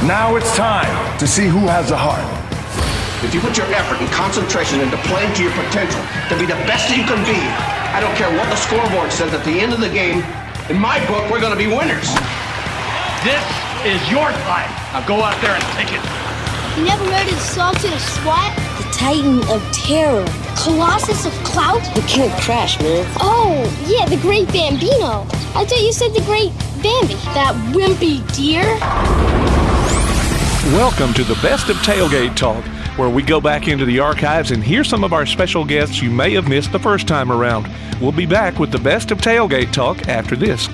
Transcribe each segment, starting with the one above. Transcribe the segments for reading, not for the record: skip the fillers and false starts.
Now it's time to see who has the heart. If you put your effort and concentration into playing to your potential, to be the best that you can be, I don't care what the scoreboard says at the end of the game, in my book, we're going to be winners. This is your time. Now go out there and take it. You never heard of the Sultan of SWAT? The Titan of Terror. Colossus of Clout? The King of Crash, man. Oh, yeah, the Great Bambino. I thought you said the Great Bambi. That wimpy deer. Welcome to the Best of Tailgate Talk, where we go back into the archives and hear some of our special guests you may have missed the first time around. We'll be back with the Best of Tailgate Talk after this.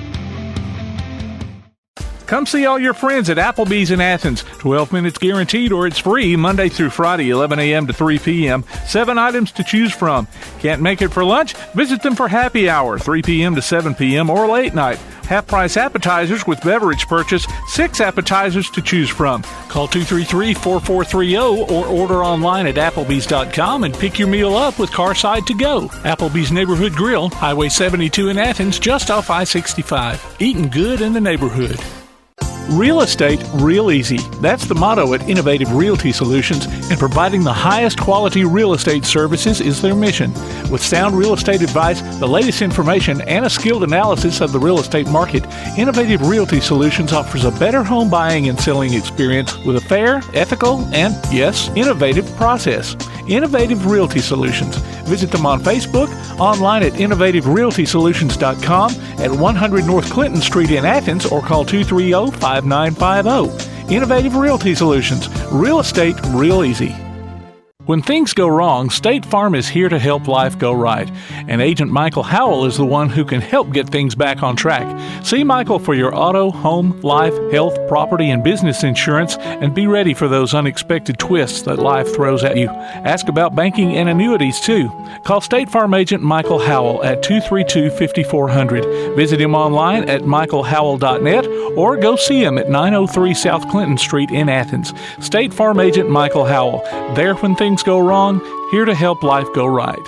Come see all your friends at Applebee's in Athens. 12 minutes guaranteed or it's free Monday through Friday, 11 a.m. to 3 p.m. 7 items to choose from. Can't make it for lunch? Visit them for happy hour, 3 p.m. to 7 p.m. or late night. Half-price appetizers with beverage purchase, 6 appetizers to choose from. Call 233-4430 or order online at Applebee's.com and pick your meal up with Carside to go. Applebee's Neighborhood Grill, Highway 72 in Athens, just off I-65. Eating good in the neighborhood. Real estate, real easy. That's the motto at Innovative Realty Solutions, and providing the highest quality real estate services is their mission. With sound real estate advice, the latest information, and a skilled analysis of the real estate market, Innovative Realty Solutions offers a better home buying and selling experience with a fair, ethical, and, yes, innovative process. Innovative Realty Solutions. Visit them on Facebook, online at innovativerealtysolutions.com, at 100 North Clinton Street in Athens, or call 230-5950. Innovative Realty Solutions. Real estate, real easy. When things go wrong, State Farm is here to help life go right. And Agent Michael Howell is the one who can help get things back on track. See Michael for your auto, home, life, health, property, and business insurance, and be ready for those unexpected twists that life throws at you. Ask about banking and annuities, too. Call State Farm Agent Michael Howell at 232-5400. Visit him online at michaelhowell.net or go see him at 903 South Clinton Street in Athens. State Farm Agent Michael Howell. There when things go wrong, here to help life go right.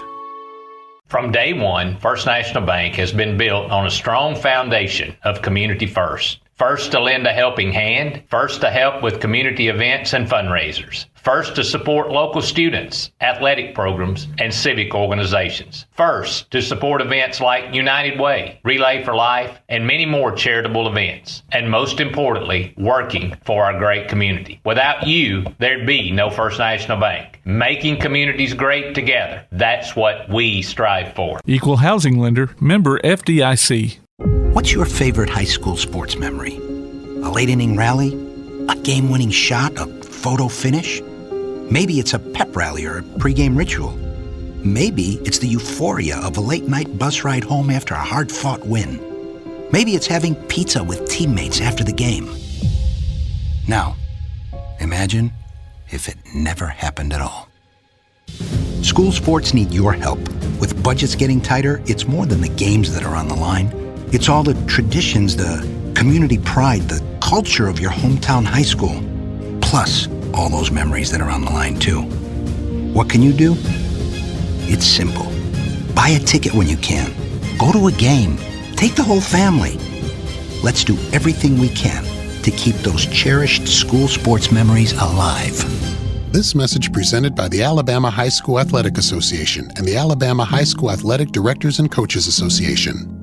From day one, First National Bank has been built on a strong foundation of community first. First to lend a helping hand, first to help with community events and fundraisers, first to support local students, athletic programs, and civic organizations, first to support events like United Way, Relay for Life, and many more charitable events, and most importantly, working for our great community. Without you, there'd be no First National Bank. Making communities great together, that's what we strive for. Equal Housing Lender, member FDIC. What's your favorite high school sports memory? A late inning rally? A game-winning shot? A photo finish? Maybe it's a pep rally or a pregame ritual. Maybe it's the euphoria of a late-night bus ride home after a hard-fought win. Maybe it's having pizza with teammates after the game. Now, imagine if it never happened at all. School sports need your help. With budgets getting tighter, it's more than the games that are on the line. It's all the traditions, the community pride, the culture of your hometown high school, plus all those memories that are on the line, too. What can you do? It's simple. Buy a ticket when you can. Go to a game. Take the whole family. Let's do everything we can to keep those cherished school sports memories alive. This message presented by the Alabama High School Athletic Association and the Alabama High School Athletic Directors and Coaches Association.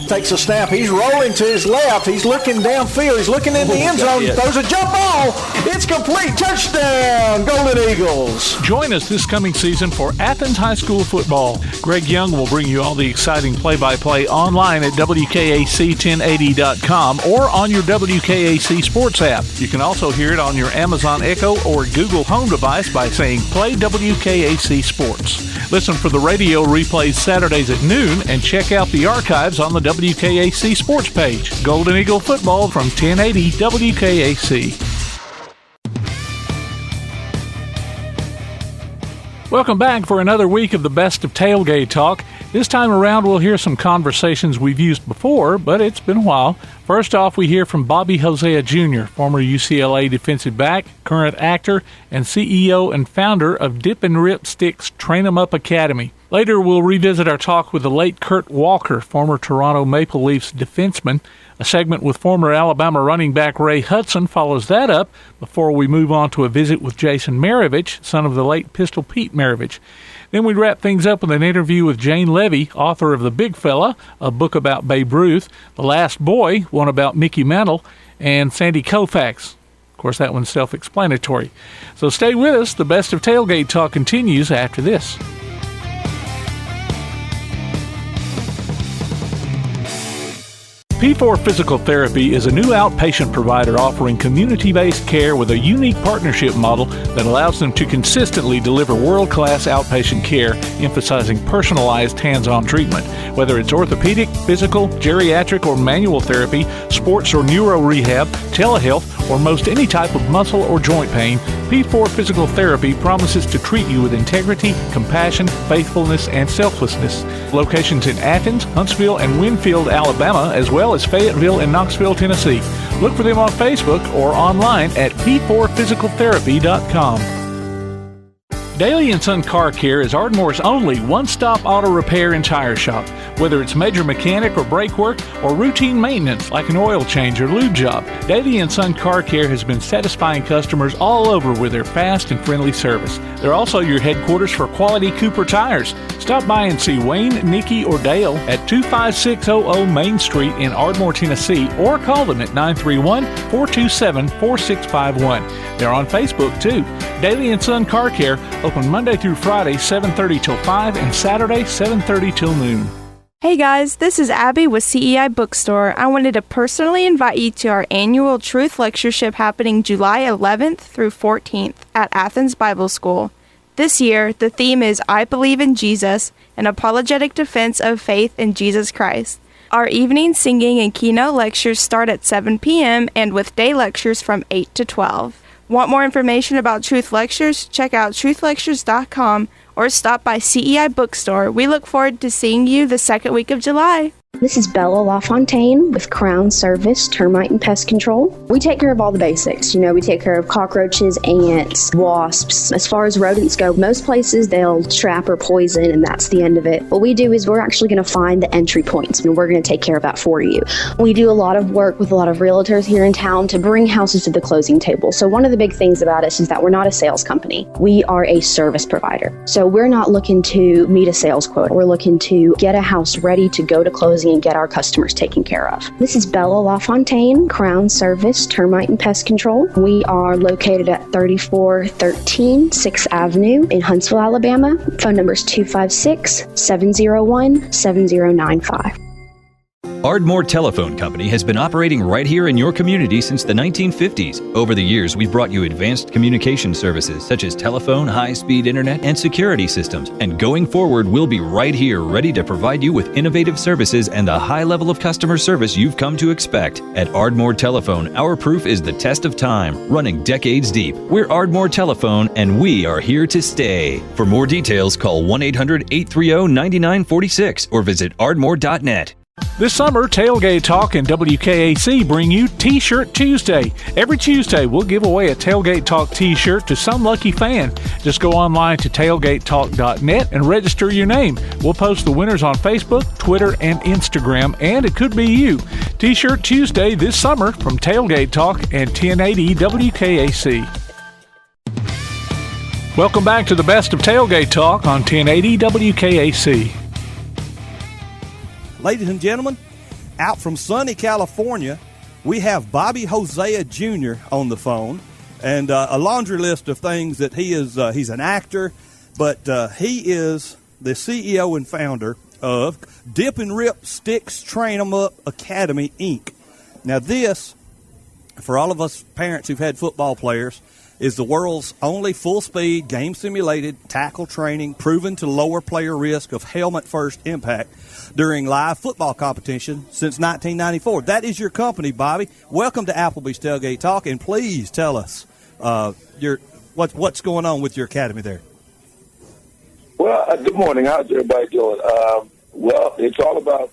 Takes a snap. He's rolling to his left. He's looking downfield. He's looking in the end zone. Throws a jump ball. It's complete. Touchdown, Golden Eagles. Join us this coming season for Athens High School football. Greg Young will bring you all the exciting play-by-play online at WKAC1080.com or on your WKAC Sports app. You can also hear it on your Amazon Echo or Google Home device by saying Play WKAC Sports. Listen for the radio replays Saturdays at noon and check out the archives on the WKAC Sports page. Golden Eagle football from 1080 WKAC. Welcome back for another week of the Best of Tailgate Talk. This time around, we'll hear some conversations we've used before, but it's been a while. First off, we hear from Bobby Hosea Jr., former UCLA defensive back, current actor, and CEO and founder of Dip and Rip Sticks Train 'em Up Academy. Later, we'll revisit our talk with the late Kurt Walker, former Toronto Maple Leafs defenseman. A segment with former Alabama running back Ray Hudson follows that up before we move on to a visit with Jaeson Maravich, son of the late Pistol Pete Maravich. Then we wrap things up with an interview with Jane Leavy, author of The Big Fella, a book about Babe Ruth, The Last Boy, one about Mickey Mantle, and Sandy Koufax. Of course, that one's self-explanatory. So stay with us. The Best of Tailgate Talk continues after this. P4 Physical Therapy is a new outpatient provider offering community-based care with a unique partnership model that allows them to consistently deliver world-class outpatient care, emphasizing personalized hands-on treatment. Whether it's orthopedic, physical, geriatric, or manual therapy, sports or neuro rehab, telehealth, or most any type of muscle or joint pain, P4 Physical Therapy promises to treat you with integrity, compassion, faithfulness, and selflessness. Locations in Athens, Huntsville, and Winfield, Alabama, as well as Fayetteville and Knoxville, Tennessee. Look for them on Facebook or online at p4physicaltherapy.com. Daly & Son Car Care is Ardmore's only one-stop auto repair and tire shop. Whether it's major mechanic or brake work or routine maintenance like an oil change or lube job, Daly & Son Car Care has been satisfying customers all over with their fast and friendly service. They're also your headquarters for quality Cooper tires. Stop by and see Wayne, Nikki, or Dale at 25600 Main Street in Ardmore, Tennessee, or call them at 931-427-4651. They're on Facebook, too. Daly & Son Car Care, open Monday through Friday, 7:30 till 5, and Saturday, 7:30 till noon. Hey guys, this is Abby with CEI Bookstore. I wanted to personally invite you to our annual Truth Lectureship happening July 11th through 14th at Athens Bible School. This year, the theme is I Believe in Jesus, an apologetic defense of faith in Jesus Christ. Our evening singing and keynote lectures start at 7 p.m. and with day lectures from 8 to 12. Want more information about Truth Lectures? Check out truthlectures.com or stop by CEI Bookstore. We look forward to seeing you the second week of July. This is Bella LaFontaine with Crown Service Termite and Pest Control. We take care of all the basics. We take care of cockroaches, ants, wasps. As far as rodents go, most places they'll trap or poison, and that's the end of it. What we do is we're actually going to find the entry points, and we're going to take care of that for you. We do a lot of work with a lot of realtors here in town to bring houses to the closing table. So one of the big things about us is that we're not a sales company. We are a service provider. So we're not looking to meet a sales quota. We're looking to get a house ready to go to closing and get our customers taken care of. This is Bella LaFontaine, Crown Service Termite and Pest Control. We are located at 3413 6th Avenue in Huntsville, Alabama. Phone number is 256-701-7095. Ardmore Telephone Company has been operating right here in your community since the 1950s. Over the years, we've brought you advanced communication services such as telephone, high-speed internet, and security systems. And going forward, we'll be right here ready to provide you with innovative services and the high level of customer service you've come to expect. At Ardmore Telephone, our proof is the test of time, running decades deep. We're Ardmore Telephone, and we are here to stay. For more details, call 1-800-830-9946 or visit ardmore.net. This summer, Tailgate Talk and WKAC bring you T-Shirt Tuesday. Every Tuesday, we'll give away a Tailgate Talk T-shirt to some lucky fan. Just go online to tailgatetalk.net and register your name. We'll post the winners on Facebook, Twitter, and Instagram, and it could be you. T-Shirt Tuesday this summer from Tailgate Talk and 1080 WKAC. Welcome back to the Best of Tailgate Talk on 1080 WKAC. Ladies and gentlemen, out from sunny California, we have Bobby Hosea Jr. on the phone, and a laundry list of things that he is. He's an actor, but he is the CEO and founder of Dip and Rip Sticks Train 'em Up Academy, Inc. Now this, for all of us parents who've had football players, is the world's only full-speed, game-simulated tackle training proven to lower player risk of helmet-first impact during live football competition since 1994. That is your company, Bobby. Welcome to Applebee's Tailgate Talk, and please tell us what's going on with your academy there. Well, good morning. How's everybody doing? Well, it's all about,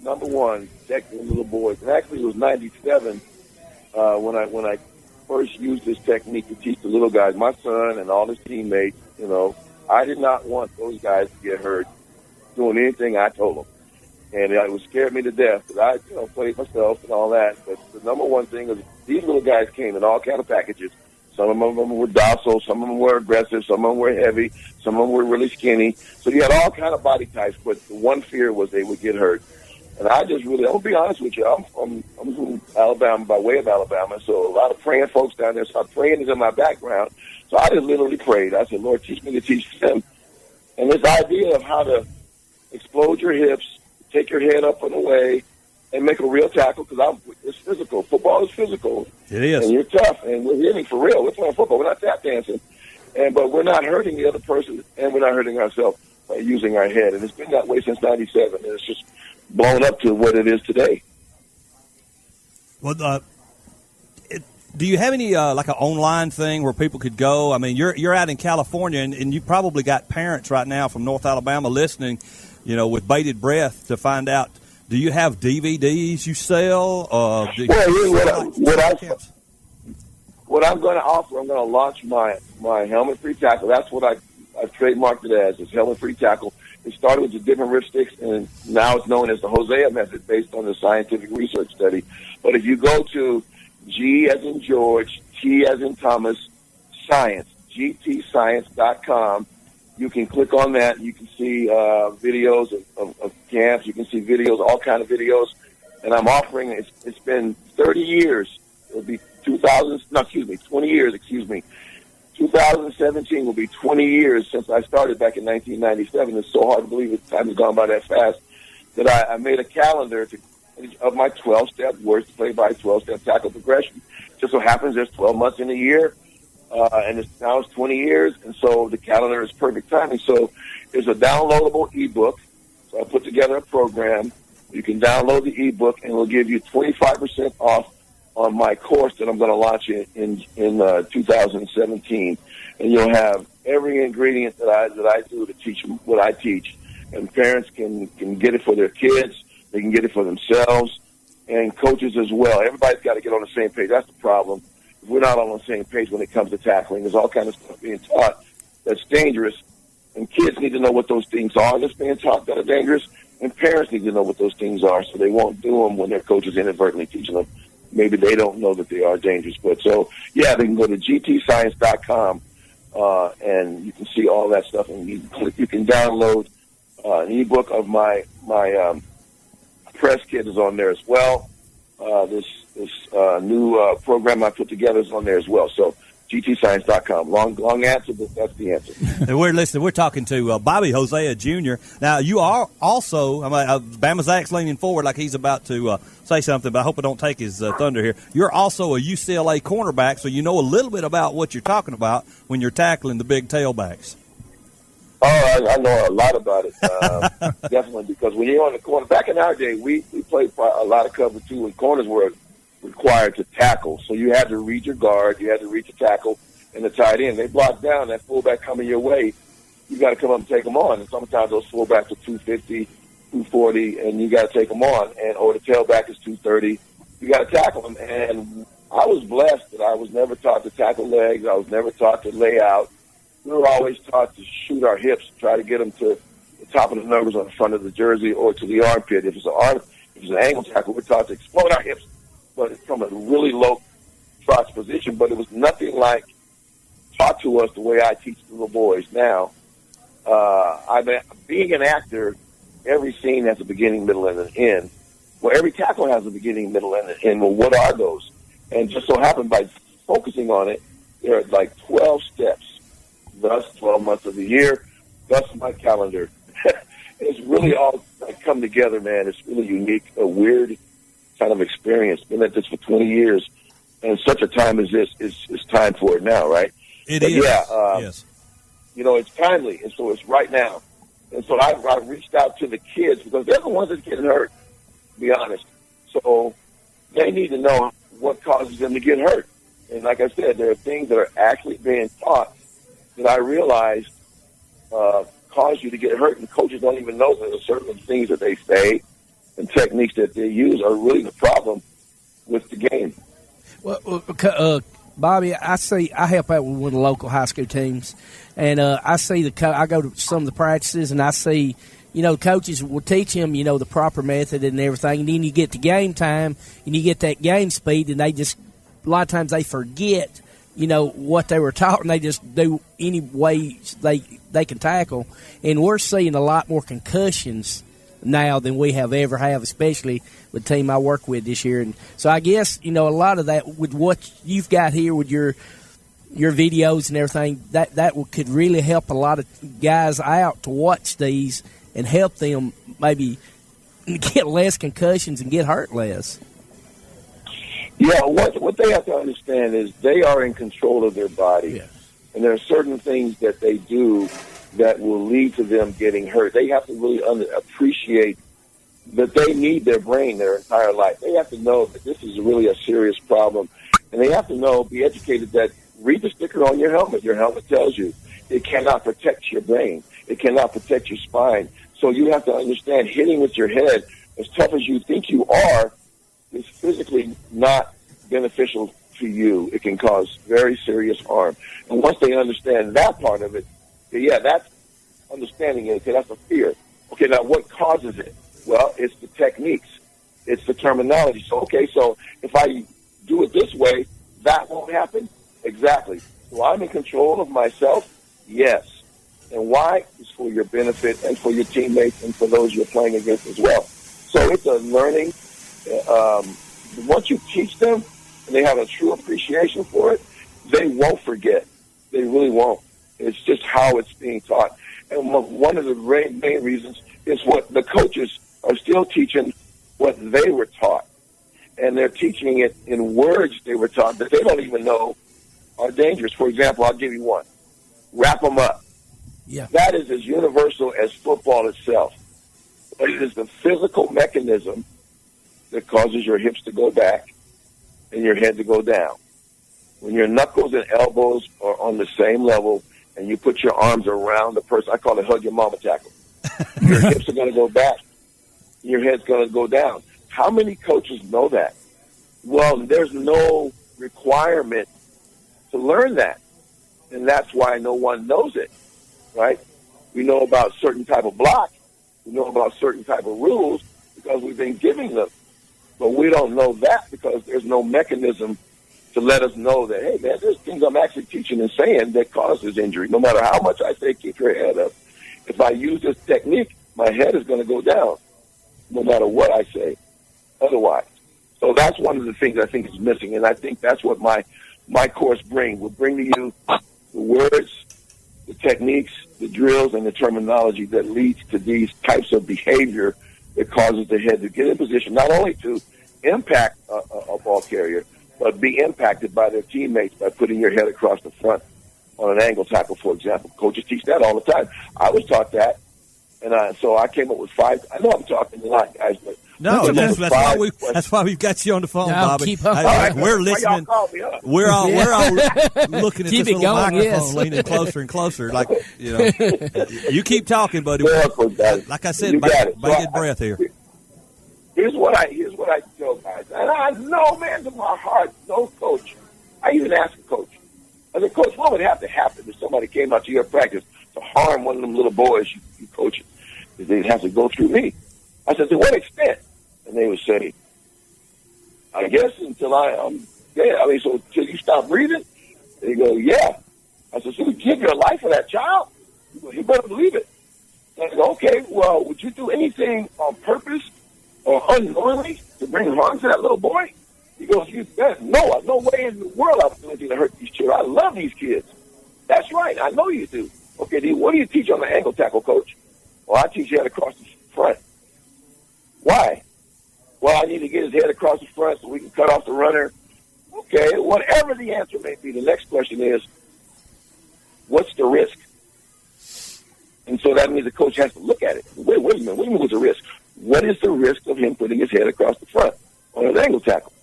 number one, protecting little boys. And actually, it was 97 when I first used this technique to teach the little guys, my son and all his teammates. I did not want those guys to get hurt doing anything I told them. And it would scare me to death because I, played myself and all that. But the number one thing is these little guys came in all kind of packages. Some of them were docile, some of them were aggressive, some of them were heavy, some of them were really skinny. So you had all kind of body types, but the one fear was they would get hurt. And I just really, I'm going to be honest with you, I'm from Alabama, by way of Alabama, so a lot of praying folks down there. So praying is in my background. So I just literally prayed. I said, Lord, teach me to teach them. And this idea of how to explode your hips, take your head up and away, and make a real tackle, because it's physical. Football is physical. It is. And you're tough, and we're hitting for real. We're playing football. We're not tap dancing. But we're not hurting the other person, and we're not hurting ourselves by using our head. And it's been that way since 97, and it's just blown up to what it is today. Well, do you have any like an online thing where people could go? I mean, you're out in California, and you probably got parents right now from North Alabama listening, with bated breath to find out. Do you have DVDs you sell? What I'm going to offer, I'm going to launch my helmet-free tackle. That's what I've trademarked it as. It's helmet-free tackle. It started with the different rip sticks, and now it's known as the Hosea method based on the scientific research study. But if you go to G as in George, T as in Thomas, Science, gtscience.com, you can click on that. You can see videos of camps. You can see videos, all kind of videos. And I'm offering, it's been 30 years. It'll be 20 years, 2017 will be 20 years since I started back in 1997. It's so hard to believe that time has gone by that fast that I made a calendar of my 12-step words to play by 12-step tackle progression. Just so happens there's 12 months in a year. And now it's 20 years, and so the calendar is perfect timing. So it's a downloadable ebook. So I put together a program. You can download the ebook, and it'll give you 25% off on my course that I'm going to launch in 2017. And you'll have every ingredient that I do to teach what I teach. And parents can get it for their kids. They can get it for themselves, and coaches as well. Everybody's got to get on the same page. That's the problem. We're not on the same page when it comes to tackling. There's all kinds of stuff being taught that's dangerous, and kids need to know what those things are that's being taught that are dangerous, and parents need to know what those things are so they won't do them when their coach is inadvertently teaching them. Maybe they don't know that they are dangerous. But so, yeah, they can go to gtscience.com, and you can see all that stuff, and you can download an ebook of my press kit is on there as well. This new program I put together is on there as well. So gtscience.com. Long answer, but that's the answer. And we're talking to Bobby Hosea Jr. Now, you are also, Bama Zach's leaning forward like he's about to say something, but I hope I don't take his thunder here. You're also a UCLA cornerback, so you know a little bit about what you're talking about when you're tackling the big tailbacks. Oh, I know a lot about it, definitely, because when you're on the corner, back in our day, we played a lot of cover, too, and corners were required to tackle. So you had to read your guard, you had to read your tackle, and the tight end. They block down that fullback coming your way. You got to come up and take them on. And sometimes those fullbacks are 250, 240, and you got to take them on. Or the tailback is 230. You got to tackle them. And I was blessed that I was never taught to tackle legs. I was never taught to lay out. We were always taught to shoot our hips, try to get them to the top of the numbers on the front of the jersey or to the armpit. If it's an angle tackle, we're taught to explode our hips, but it's from a really low crotch position. But it was nothing like taught to us the way I teach the little boys now. Being an actor, every scene has a beginning, middle, and an end. Well, every tackle has a beginning, middle, and an end. Well, what are those? And just so happened by focusing on it, there are like 12 steps. Thus, 12 months of the year, thus my calendar. It's really all come together, man. It's really unique, a weird kind of experience. Been at this for 20 years, and such a time as this is time for it now, right? It is. Yeah, yes. It's timely, and so it's right now. And so I reached out to the kids because they're the ones that get hurt, to be honest. So they need to know what causes them to get hurt. And like I said, there are things that are actually being taught that I realized cause you to get hurt, and coaches don't even know that there are certain things that they say and techniques that they use are really the problem with the game. Well, Bobby, I help out with one of the local high school teams, and I see I go to some of the practices, and I see coaches will teach them, the proper method and everything. And then you get to game time and you get that game speed, and a lot of times they forget, what they were taught, and they just do any way they can tackle. And we're seeing a lot more concussions now than we have ever have, especially with the team I work with this year. And so I guess, a lot of that with what you've got here with your videos and everything, that could really help a lot of guys out to watch these and help them maybe get less concussions and get hurt less. Yeah, what they have to understand is they are in control of their body. Yes. And there are certain things that they do that will lead to them getting hurt. They have to really appreciate that they need their brain their entire life. They have to know that this is really a serious problem. And they have to be educated that read the sticker on your helmet. Your helmet tells you it cannot protect your brain. It cannot protect your spine. So you have to understand hitting with your head, as tough as you think you are, is physically not beneficial to you. It can cause very serious harm. And once they understand that part of it, that's understanding it. Okay, that's a fear. Okay, now what causes it? Well, it's the techniques. It's the terminology. So if I do it this way, that won't happen? Exactly. So I'm in control of myself? Yes. And why? It's for your benefit and for your teammates and for those you're playing against as well. So it's a learning. Once you teach them and they have a true appreciation for it, they won't forget. They really won't. It's just how it's being taught. And one of the main reasons is what the coaches are still teaching what they were taught. And they're teaching it in words they were taught that they don't even know are dangerous. For example, I'll give you one. Wrap them up. Yeah. That is as universal as football itself. But it is the physical mechanism that causes your hips to go back and your head to go down. When your knuckles and elbows are on the same level and you put your arms around the person, I call it hug your mama tackle. Your hips are going to go back. Your head's going to go down. How many coaches know that? Well, there's no requirement to learn that. And that's why no one knows it, right? We know about certain type of block. We know about certain type of rules because we've been giving them. But we don't know that because there's no mechanism to let us know that, hey, man, there's things I'm actually teaching and saying that causes injury. No matter how much I say keep your head up, if I use this technique, my head is going to go down no matter what I say otherwise. So that's one of the things I think is missing, and I think that's what my course will bring to you the words, the techniques, the drills, and the terminology that leads to these types of behavior that causes the head to get in position, not only to impact a ball carrier, but be impacted by their teammates by putting your head across the front on an angle tackle, for example. Coaches teach that all the time. I was taught that, and so I came up with 5. I know I'm talking a lot, guys, but no, that's why we've got you on the phone, Bobby. We're listening. We're all looking at this little microphone, leaning closer and closer. Like you keep talking, buddy. Like I said, bated breath here. Here's what I tell guys, and I know, man, to my heart, no coach. I even asked a coach. I said, Coach, what would have to happen if somebody came out to your practice to harm one of them little boys you coaching? They'd have to go through me. I said, to what extent? And they would say, I guess until I'm dead. I mean, so until you stop breathing? They go, yeah. I said, so you give your life for that child? You better believe it. I said, okay, well, would you do anything on purpose or unknowingly to bring harm to that little boy? He goes, you bet. No way in the world I would do anything to hurt these children. I love these kids. That's right. I know you do. Okay, what do you teach on the angle tackle, Coach? Well, I teach you how to cross the front. Why? Well, I need to get his head across the front so we can cut off the runner. Okay, whatever the answer may be, the next question is, what's the risk? And so that means the coach has to look at it. Wait a minute. What do you mean what's the risk? What is the risk of him putting his head across the front on an angle tackle?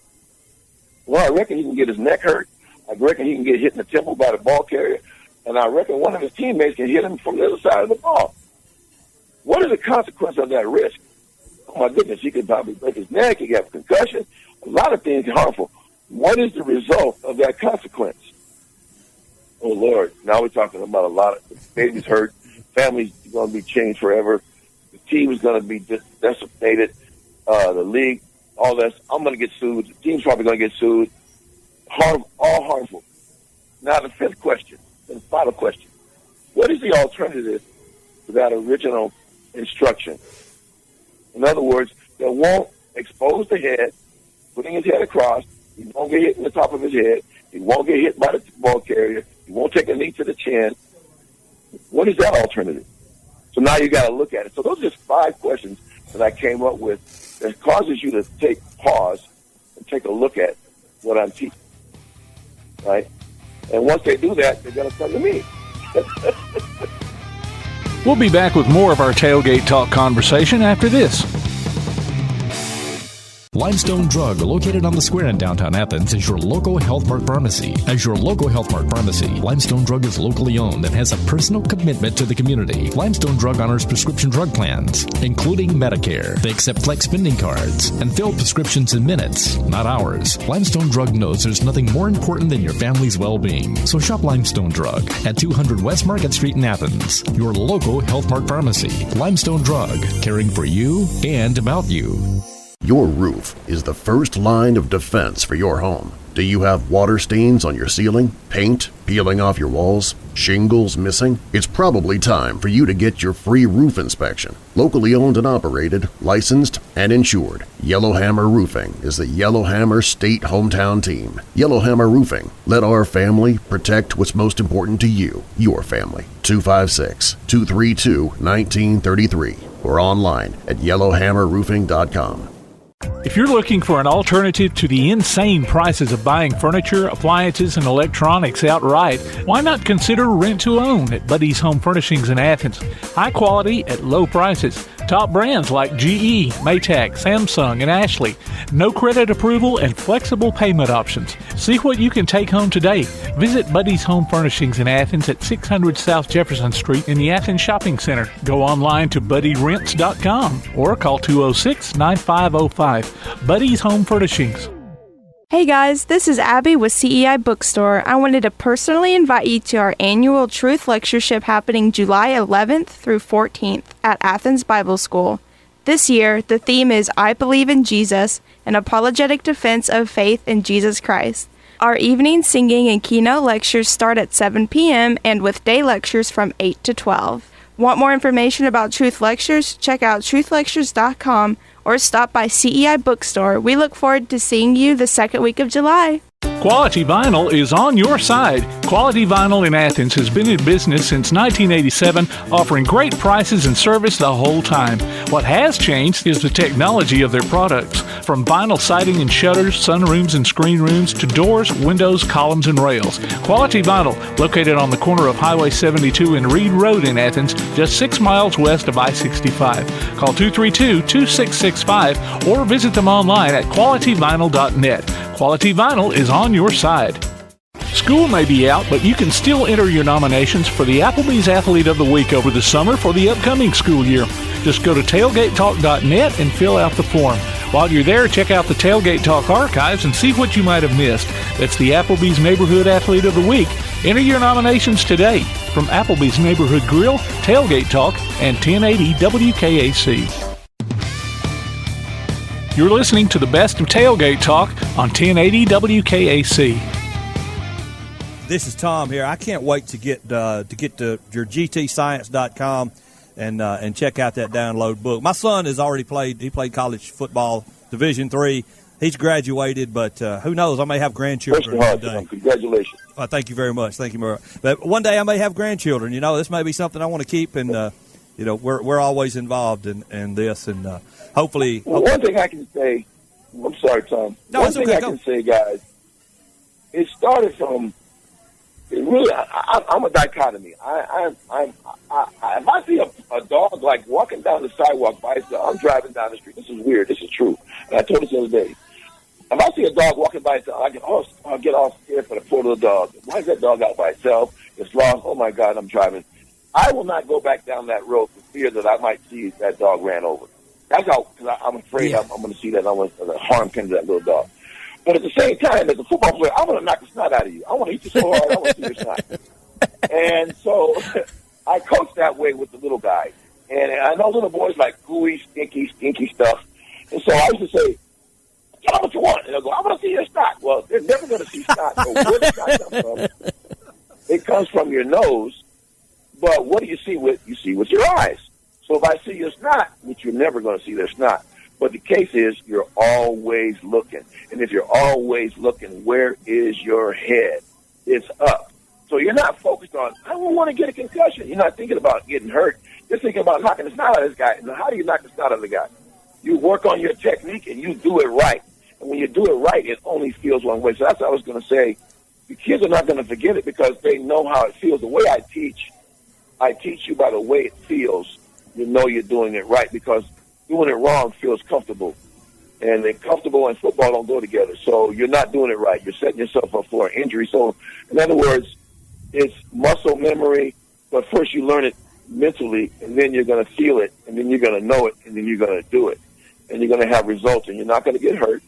Well, I reckon he can get his neck hurt. I reckon he can get hit in the temple by the ball carrier. And I reckon one of his teammates can hit him from the other side of the ball. What is the consequence of that risk? Oh, my goodness, he could probably break his neck. He could have a concussion. A lot of things are harmful. What is the result of that consequence? Oh, Lord. Now we're talking about a lot of babies hurt. Families are going to be changed forever. The team is going to be decimated. The league, all this. I'm going to get sued. The team's probably going to get sued. All harmful. Now, the fifth question, the final question. What is the alternative to that original instruction? In other words, they won't expose the head, putting his head across. He won't get hit in the top of his head. He won't get hit by the ball carrier. He won't take a knee to the chin. What is that alternative? So now you got to look at it. So those are just 5 questions that I came up with that causes you to pause and take a look at what I'm teaching, right? And once they do that, they're going to come to me. We'll be back with more of our Tailgate Talk conversation after this. Limestone Drug, located on the square in downtown Athens, is your local Health Mart pharmacy. As your local Health Mart pharmacy, Limestone Drug is locally owned and has a personal commitment to the community. Limestone Drug honors prescription drug plans, including Medicare. They accept flex spending cards and fill prescriptions in minutes, not hours. Limestone Drug knows there's nothing more important than your family's well-being. So shop Limestone Drug at 200 West Market Street in Athens, your local Health Mart pharmacy. Limestone Drug, caring for you and about you. Your roof is the first line of defense for your home. Do you have water stains on your ceiling, paint peeling off your walls, shingles missing? It's probably time for you to get your free roof inspection. Locally owned and operated, licensed, and insured, Yellowhammer Roofing is the Yellowhammer State hometown team. Yellowhammer Roofing. Let our family protect what's most important to you, your family. 256-232-1933 or online at yellowhammerroofing.com. If you're looking for an alternative to the insane prices of buying furniture, appliances, and electronics outright, why not consider rent-to-own at Buddy's Home Furnishings in Athens? High quality at low prices. Top brands like GE, Maytag, Samsung, and Ashley. No credit approval and flexible payment options. See what you can take home today. Visit Buddy's Home Furnishings in Athens at 600 South Jefferson Street in the Athens Shopping Center. Go online to buddyrents.com or call 206-9505. Buddy's Home Furnishings. Hey guys, this is Abby with CEI Bookstore. I wanted to personally invite you to our annual Truth Lectureship happening July 11th through 14th at Athens Bible School. This year, the theme is I Believe in Jesus, an apologetic defense of faith in Jesus Christ. Our evening singing and keynote lectures start at 7 p.m. and with day lectures from 8 to 12. Want more information about Truth Lectures? Check out truthlectures.com or stop by CEI Bookstore. We look forward to seeing you the second week of July. Quality Vinyl is on your side. Quality Vinyl in Athens has been in business since 1987, offering great prices and service the whole time. What has changed is the technology of their products. From vinyl siding and shutters, sunrooms and screen rooms, to doors, windows, columns, and rails. Quality Vinyl, located on the corner of Highway 72 and Reed Road in Athens, just 6 miles west of I-65. Call 232-2665 or visit them online at qualityvinyl.net. Quality Vinyl is on your side. School may be out, but you can still enter your nominations for the Applebee's Athlete of the Week over the summer for the upcoming school year. Just go to tailgatetalk.net and fill out the form. While you're there, check out the Tailgate Talk archives and see what you might have missed. That's the Applebee's Neighborhood Athlete of the Week. Enter your nominations today from Applebee's Neighborhood Grill, Tailgate Talk, and 1080 WKAC. You're listening to the best of Tailgate Talk on 1080 WKAC. This is Tom here. I can't wait to get to your gtscience.com and check out that download book. My son has already played. He played college football, Division III. He's graduated, but who knows? I may have grandchildren one day. Congratulations. Thank you very much. Thank you, Mara. But one day I may have grandchildren. This may be something I want to keep, and we're always involved in this, and hopefully. One thing I can say. I'm sorry, Tom. No, one thing I can say, guys. It started from. Really, I'm a dichotomy. If I see a dog like walking down the sidewalk by itself, I'm driving down the street. This is weird. This is true. And I told this the other day. If I see a dog walking by itself, I get all scared for the poor little dog. Why is that dog out by itself? It's lost. Oh my God, I'm driving. I will not go back down that road for fear that I might see that dog ran over. That's how, because I'm afraid I'm going to see that. I want to harm to that little dog. But at the same time, as a football player, I want to knock the snot out of you. I want to eat you so hard, I want to see your snot. And so I coach that way with the little guy. And I know little boys like gooey, stinky stuff. And so I used to say, tell them what you want. And they'll go, I want to see your snot. Well, they're never going to see snot. So where does snot come from? It comes from your nose. But what do you see with? You see with your eyes. So if I see your snot, which you're never going to see their snot. But the case is you're always looking. And if you're always looking, where is your head? It's up. So you're not focused on, I don't want to get a concussion. You're not thinking about getting hurt. You're thinking about knocking the snot out of this guy. And how do you knock the snot out of the guy? You work on your technique and you do it right. And when you do it right, it only feels one way. So that's what I was going to say. The kids are not going to forget it because they know how it feels. The way I teach you by the way it feels. You know you're doing it right because doing it wrong feels comfortable. And then comfortable and football don't go together. So you're not doing it right. You're setting yourself up for an injury. So, in other words, it's muscle memory, but first you learn it mentally, and then you're going to feel it, and then you're going to know it, and then you're going to do it. And you're going to have results, and you're not going to get hurt,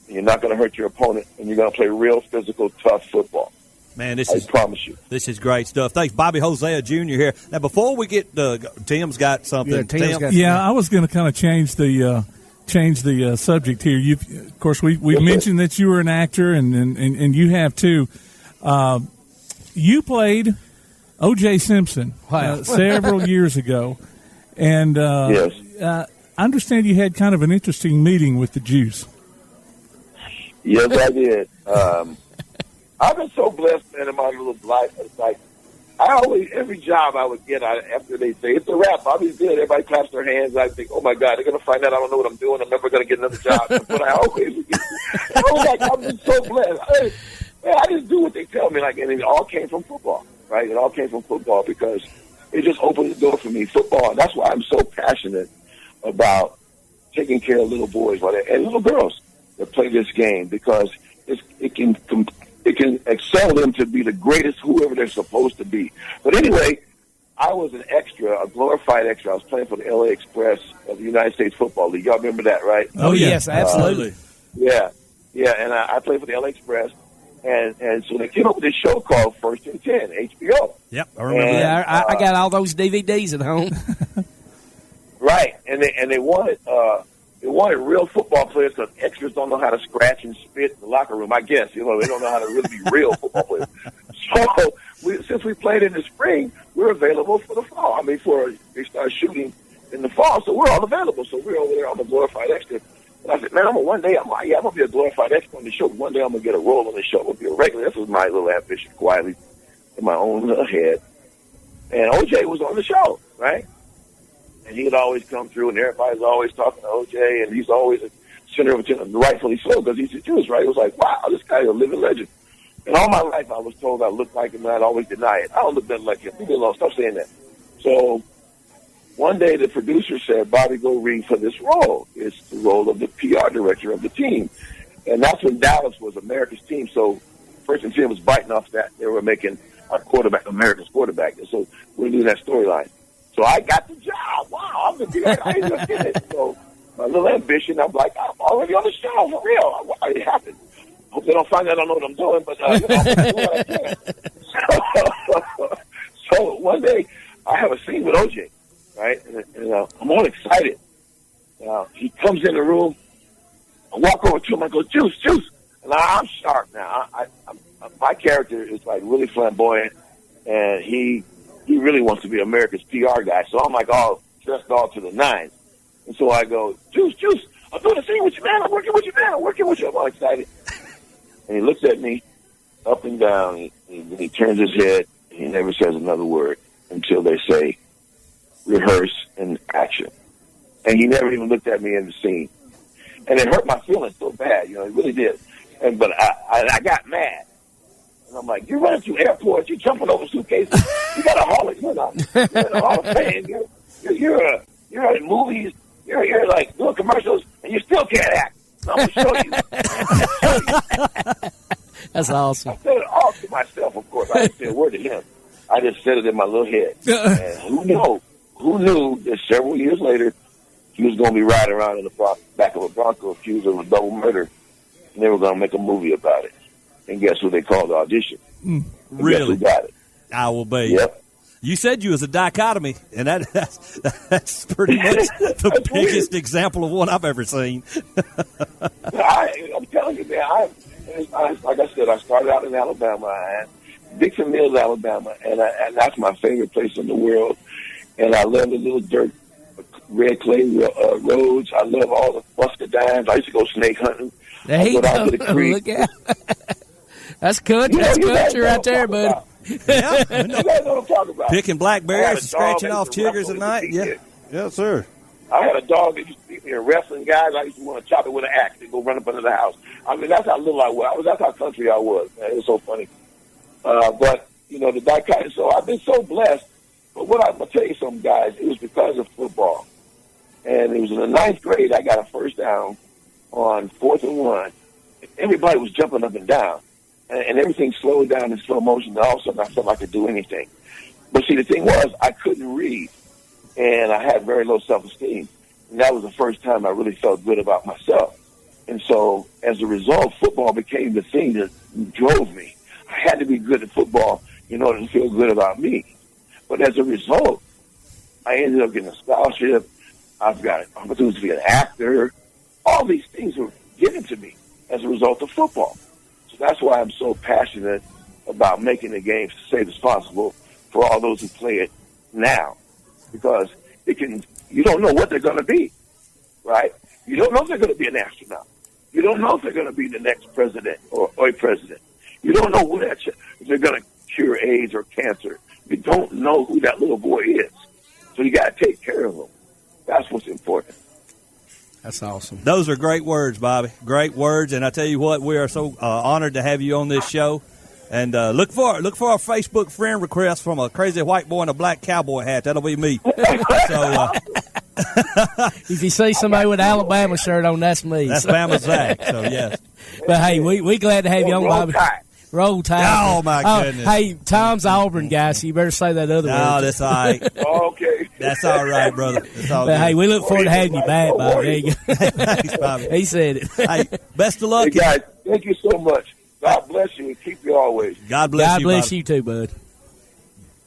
and you're not going to hurt your opponent, and you're going to play real physical, tough football. Man, I promise you. This is great stuff. Thanks, Bobby Hosea Jr. here. Now, before we get Tim's got something. I was going to kind of change the subject here. Of course, we mentioned that you were an actor, and you have too. You played O.J. Simpson several years ago, and yes. I understand you had kind of an interesting meeting with the Juice. Yes, I did. I've been so blessed, man, in my little life. It's like, every job I would get, after they say, it's a wrap, Bobby's good, everybody claps their hands, I think, oh my God, they're going to find out I don't know what I'm doing, I'm never going to get another job. That's what I always would get. I was like, I've been so blessed. I just do what they tell me, and it all came from football, right? It all came from football because it just opened the door for me, football. And that's why I'm so passionate about taking care of little boys and little girls that play this game because it can excel them to be the greatest whoever they're supposed to be. But anyway, I was an extra, a glorified extra. I was playing for the LA Express of the United States Football League. Y'all remember that, right? Oh, yes, absolutely. Yeah, and I played for the LA Express. And so they came up with this show called First and 10, HBO. Yep, I remember that. Yeah, I got all those DVDs at home. Right, and they wanted real football players because extras don't know how to scratch and spit in the locker room. I guess they don't know how to really be real football players. So since we played in the spring, we're available for the fall. They start shooting in the fall, so we're all available. So we're over there on the glorified extra. And I said, man, I'm going to be a glorified extra on the show. One day I'm going to get a role on the show. I'm going to be a regular. This was my little ambition quietly in my own little head. And OJ was on the show, right? And he'd always come through, and everybody's always talking to OJ, and he's always a center of attention, rightfully so, because he's a Jewish, right? It was like, wow, this guy's a living legend. And all my life I was told I looked like him, and I'd always deny it. I don't look nothing like him. Leave me alone. Stop saying that. So one day the producer said, Bobby, go read for this role. It's the role of the PR director of the team. And that's when Dallas was America's team. So First and 10 was biting off that. They were making our quarterback America's quarterback. And so we're doing that storyline. So I got the job. Wow, I'm the PR. I ain't just get it. So my little ambition, I'm like, I'm already on the show for real. It happened. Hope they don't find out I don't know what I'm doing, but I'm doing what I can. So one day I have a scene with OJ, right? And I'm all excited. He comes in the room. I walk over to him. I go, Juice. And I'm sharp now. My character is like really flamboyant, and he really wants to be America's PR guy. So I'm like all dressed all to the nines. And so I go, Juice, I'm doing a scene with you, man. I'm working with you, man. I'm all excited. And he looks at me up and down. He turns his head. And he never says another word until they say, rehearse and action. And he never even looked at me in the scene. And it hurt my feelings so bad, it really did. But I got mad. And I'm like, you're running through airports, you're jumping over suitcases, you got a Hall of, you're in a Hall of Fame, you're in movies, you're like doing commercials, and you still can't act. So I'm going to show you. That's awesome. I said it all to myself, of course. I didn't say a word to him. I just said it in my little head. And who knew that several years later, he was going to be riding around in the back of a Bronco accused of a double murder, and they were going to make a movie about it. And guess who they called the audition? Really? Guess who got it? I will be. Yep. You said you was a dichotomy, and that's pretty much the biggest example of one I've ever seen. I'm telling you, man, like I said, I started out in Alabama, Dixon Mills, Alabama, and that's my favorite place in the world. And I love the little dirt, red clay roads. I love all the muscadines. I used to go snake hunting. There you go. To the creek. Look out. That's country. That's country right there, buddy. Yeah, you guys know what I'm talking about. Picking blackberries and scratching off chiggers at night. Yeah, yes, sir. I had a dog that used to beat me in wrestling, guys. I used to want to chop it with an axe and go run up under the house. I mean, that's how little I was. That's how country I was, man. It was so funny. But, the dichotomy, so I've been so blessed. But what I'm going to tell you something, guys, it was because of football. And it was in the 9th grade, I got a first down on 4th and 1. Everybody was jumping up and down. And everything slowed down in slow motion. And all of a sudden, I felt like I could do anything. But see, the thing was, I couldn't read. And I had very low self-esteem. And that was the first time I really felt good about myself. And so, as a result, football became the thing that drove me. I had to be good at football in order to feel good about me. But as a result, I ended up getting a scholarship. I've got an opportunity to be an actor. All these things were given to me as a result of football. So that's why I'm so passionate about making the game as safe as possible for all those who play it now. Because you don't know what they're going to be, right? You don't know if they're going to be an astronaut. You don't know if they're going to be the next president or a president. You don't know if they're going to cure AIDS or cancer. You don't know who that little boy is. So you got to take care of them. That's what's important. That's awesome. Those are great words, Bobby. Great words. And I tell you what, we are so honored to have you on this show. And look for our Facebook friend request from a crazy white boy in a black cowboy hat. That'll be me. So if you see somebody with an Alabama shirt on, that's me. That's Bama Zach. So yes. But hey, we glad to have you on, Bobby. Roll Tide. Oh my goodness. Hey, Tom's Auburn guy, so you better say that other word. No, that's all right. Okay. That's all right, brother. That's all but hey, we look forward to having you back, Bobby. There you go. Thanks, Bobby. He said it. Hey, best of luck. Hey, guys, thank you so much. God bless you and keep you always. God bless you, Bobby. You too, bud.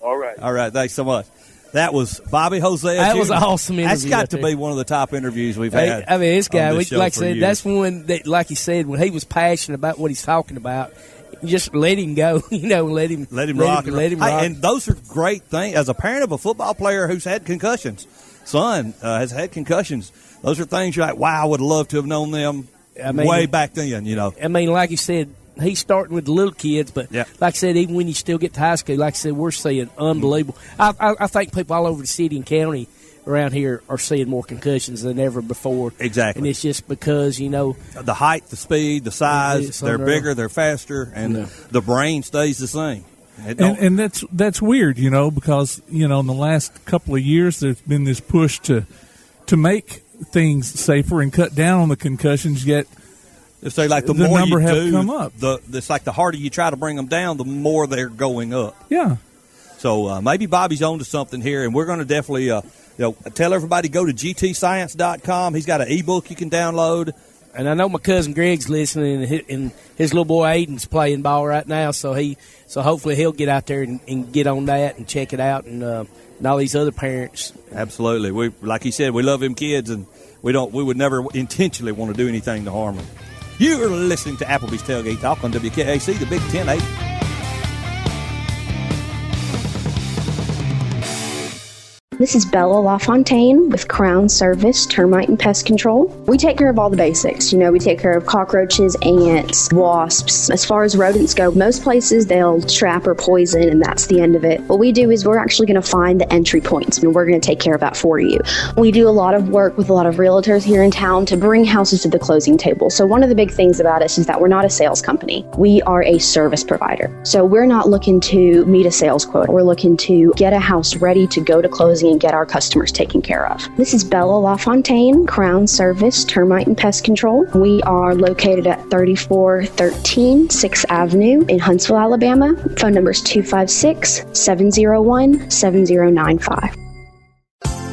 All right. All right. Thanks so much. That was Bobby Hosea Jr. That was an awesome interview. That's got to be one of the top interviews we've had. I mean, this guy, like I said, years. that's one that, like he said, when he was passionate about what he's talking about, you just let him go, let him rock. And those are great things. As a parent of a football player who's had concussions, son has had concussions, those are things you're like, wow, I would love to have known them way back then, I mean, like you said, he's starting with the little kids, but like I said, even when you still get to high school, like I said, we're seeing unbelievable. I think people all over the city and county around here are seeing more concussions than ever before. Exactly. And it's just because, the height, the speed, the size, they're bigger, they're faster, and the brain stays the same. And that's weird, because, in the last couple of years there's been this push to make things safer and cut down on the concussions, yet it's like the more number you have do, come up. It's like the harder you try to bring them down, the more they're going up. Yeah. So maybe Bobby's on to something here, and we're going to definitely tell everybody go to gtscience.com. He's got an ebook you can download. And I know my cousin Greg's listening, and his little boy Aiden's playing ball right now, so hopefully he'll get out there and get on that and check it out, and all these other parents. Absolutely. We, like he said, we love him kids, and we would never intentionally want to do anything to harm them. You are listening to Applebee's Tailgate Talk on WKAC, the Big 1080. This is Bella LaFontaine with Crown Service Termite and Pest Control. We take care of all the basics. We take care of cockroaches, ants, wasps. As far as rodents go, most places they'll trap or poison, and that's the end of it. What we do is we're actually going to find the entry points, and we're going to take care of that for you. We do a lot of work with a lot of realtors here in town to bring houses to the closing table. So one of the big things about us is that we're not a sales company. We are a service provider. So we're not looking to meet a sales quota. We're looking to get a house ready to go to closing and get our customers taken care of. This is Bella LaFontaine, Crown Service Termite and Pest Control. We are located at 3413 6th Avenue in Huntsville, Alabama. Phone number is 256-701-7095.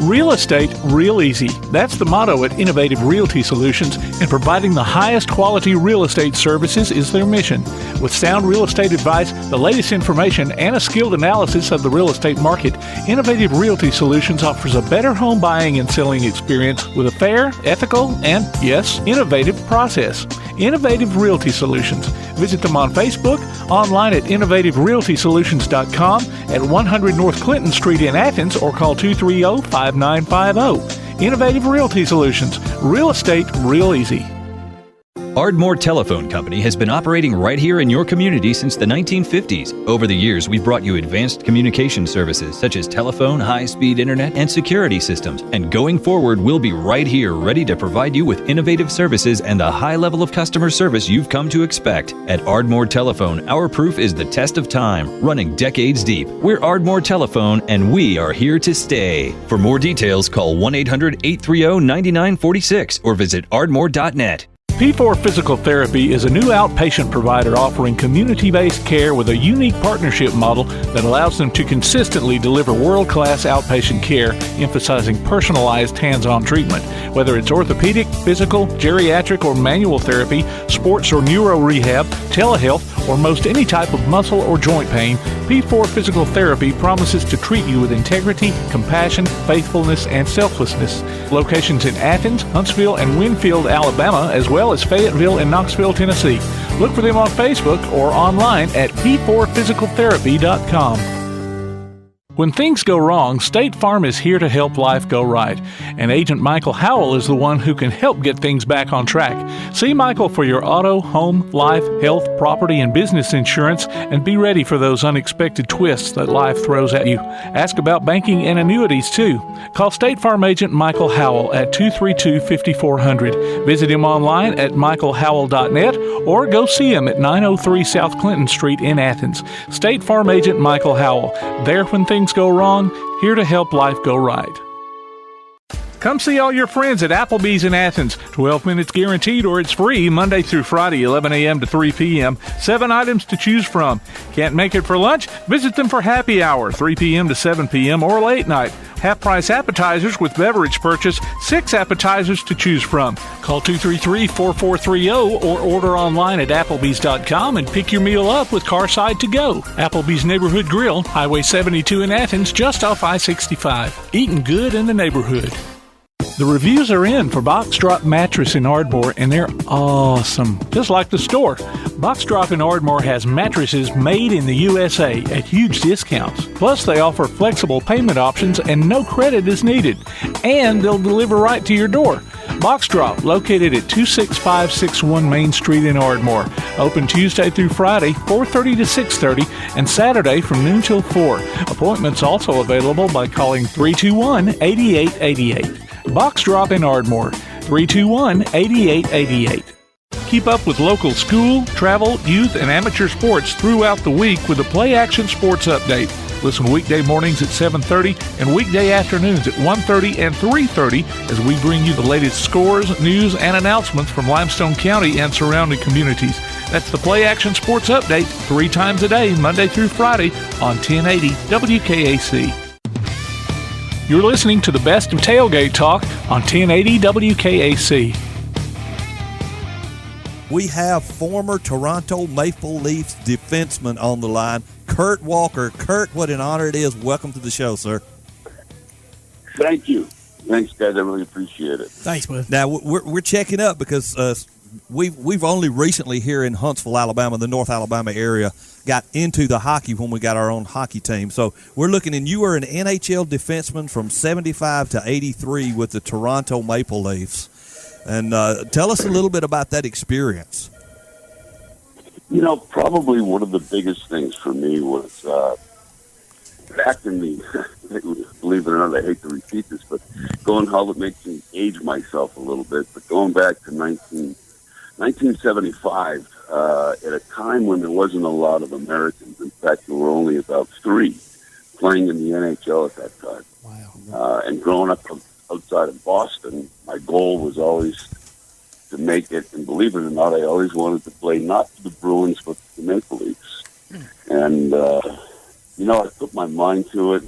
Real estate, real easy. That's the motto at Innovative Realty Solutions, and providing the highest quality real estate services is their mission. With sound real estate advice, the latest information, and a skilled analysis of the real estate market, Innovative Realty Solutions offers a better home buying and selling experience with a fair, ethical, and, yes, innovative process. Innovative Realty Solutions. Visit them on Facebook, online at innovativerealtysolutions.com, at 100 North Clinton Street in Athens, or call 230-5950. Innovative Realty Solutions. Real estate, real easy. Ardmore Telephone Company has been operating right here in your community since the 1950s. Over the years, we've brought you advanced communication services such as telephone, high-speed internet, and security systems. And going forward, we'll be right here ready to provide you with innovative services and the high level of customer service you've come to expect. At Ardmore Telephone, our proof is the test of time, running decades deep. We're Ardmore Telephone, and we are here to stay. For more details, call 1-800-830-9946 or visit ardmore.net. P4 Physical Therapy is a new outpatient provider offering community-based care with a unique partnership model that allows them to consistently deliver world-class outpatient care, emphasizing personalized hands-on treatment. Whether it's orthopedic, physical, geriatric, or manual therapy, sports or neuro rehab, telehealth, or most any type of muscle or joint pain, P4 Physical Therapy promises to treat you with integrity, compassion, faithfulness, and selflessness. Locations in Athens, Huntsville, and Winfield, Alabama, as well as Fayetteville and Knoxville, Tennessee. Look for them on Facebook or online at p4physicaltherapy.com. When things go wrong, State Farm is here to help life go right. And Agent Michael Howell is the one who can help get things back on track. See Michael for your auto, home, life, health, property, and business insurance, and be ready for those unexpected twists that life throws at you. Ask about banking and annuities, too. Call State Farm Agent Michael Howell at 232-5400. Visit him online at michaelhowell.net or go see him at 903 South Clinton Street in Athens. State Farm Agent Michael Howell. There when things go wrong, here to help life go right. Come see all your friends at Applebee's in Athens. 12 minutes guaranteed or it's free Monday through Friday, 11 a.m. to 3 p.m. 7 items to choose from. Can't make it for lunch? Visit them for happy hour, 3 p.m. to 7 p.m. or late night. Half-price appetizers with beverage purchase, 6 appetizers to choose from. Call 233-4430 or order online at applebees.com and pick your meal up with Carside to go. Applebee's Neighborhood Grill, Highway 72 in Athens, just off I-65. Eating good in the neighborhood. The reviews are in for Box Drop Mattress in Ardmore, and they're awesome, just like the store. Box Drop in Ardmore has mattresses made in the USA at huge discounts. Plus, they offer flexible payment options and no credit is needed. And they'll deliver right to your door. Box Drop, located at 26561 Main Street in Ardmore. Open Tuesday through Friday, 4:30 to 6:30, and Saturday from noon till 4. Appointments also available by calling 321-8888. Box Drop in Ardmore, 321-8888. Keep up with local school, travel, youth, and amateur sports throughout the week with the Play Action Sports Update. Listen weekday mornings at 7:30 and weekday afternoons at 1:30 and 3:30 as we bring you the latest scores, news, and announcements from Limestone County and surrounding communities. That's the Play Action Sports Update 3 times a day, Monday through Friday on 1080 WKAC. You're listening to the best of Tailgate Talk on 1080 WKAC. We have former Toronto Maple Leafs defenseman on the line, Kurt Walker. Kurt, what an honor it is. Welcome to the show, sir. Thank you. Thanks, guys. I really appreciate it. Thanks, man. Now, we're checking up because we've only recently here in Huntsville, Alabama, the North Alabama area, got into the hockey when we got our own hockey team. So we're looking, and you were an NHL defenseman from 75 to 83 with the Toronto Maple Leafs. And tell us a little bit about that experience. You know, probably one of the biggest things for me was back in the, believe it or not, I hate to repeat this, but going how it makes me age myself a little bit, but going back to 1975, at a time when there wasn't a lot of Americans. In fact, there were only about 3 playing in the NHL at that time. Wow. And growing up outside of Boston, my goal was always to make it, and believe it or not, I always wanted to play not for the Bruins, but for the Maple Leafs. And, you know, I put my mind to it.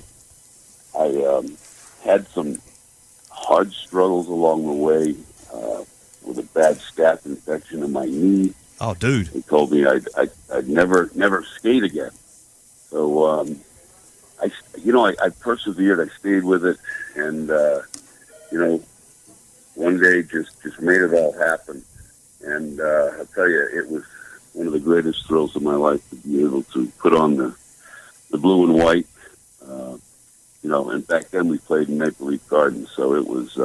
I had some hard struggles along the way with a bad staph infection in my knee. Oh, dude! They told me I'd never skate again. So I persevered. I stayed with it, and one day just made it all happen. And I'll tell you, it was one of the greatest thrills of my life to be able to put on the blue and white. And back then we played in Maple Leaf Gardens, so it was.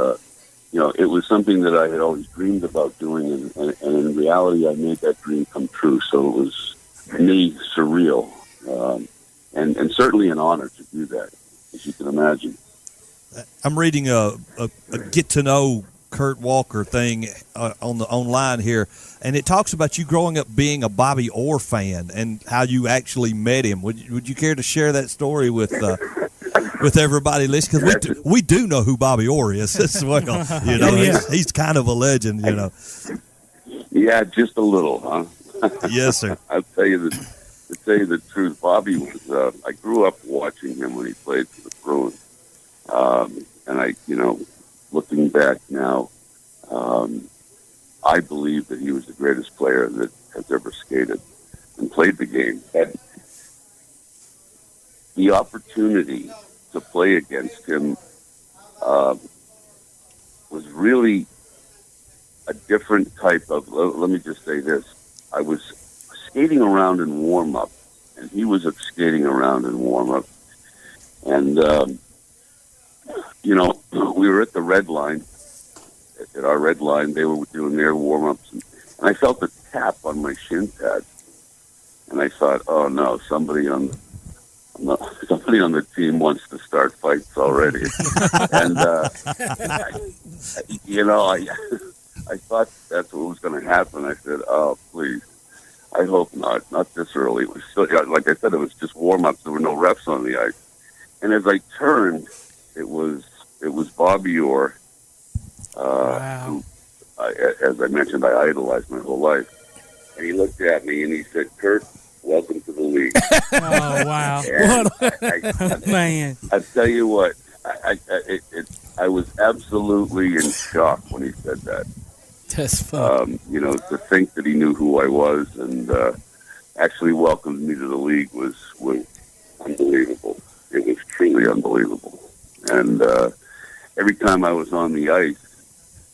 It was something that I had always dreamed about doing, and in reality, I made that dream come true. So it was, for me, surreal, and certainly an honor to do that, as you can imagine. I'm reading a get to know Kurt Walker thing on the online here, and it talks about you growing up being a Bobby Orr fan and how you actually met him. Would you care to share that story with everybody listening? Because we do know who Bobby Orr is as well. He's kind of a legend. Yeah, just a little, huh? Yes, sir. I'll tell you to tell you the truth, Bobby was. I grew up watching him when he played for the Bruins, and I, looking back now, I believe that he was the greatest player that has ever skated and played the game. Had the opportunity to play against him was really a different type of. Let me just say this: I was skating around in warm-up, and he was skating around in warm-up, and we were at the red line. At our red line, they were doing their warm-ups, and I felt a tap on my shin pad, and I thought, "Oh no, somebody on the team wants to start fights already." And I thought that's what was going to happen. I said, "Oh, please, I hope not this early." It was still, like I said, it was just warm-ups. There were no refs on the ice, and as I turned, it was Bobby Orr. Who, as I mentioned, I idolized my whole life. And he looked at me and he said, "Kurt, welcome to the league." Oh, wow. Man. I tell you what, I was absolutely in shock when he said that. That's fun. To think that he knew who I was and actually welcomed me to the league was unbelievable. It was truly unbelievable. And every time I was on the ice,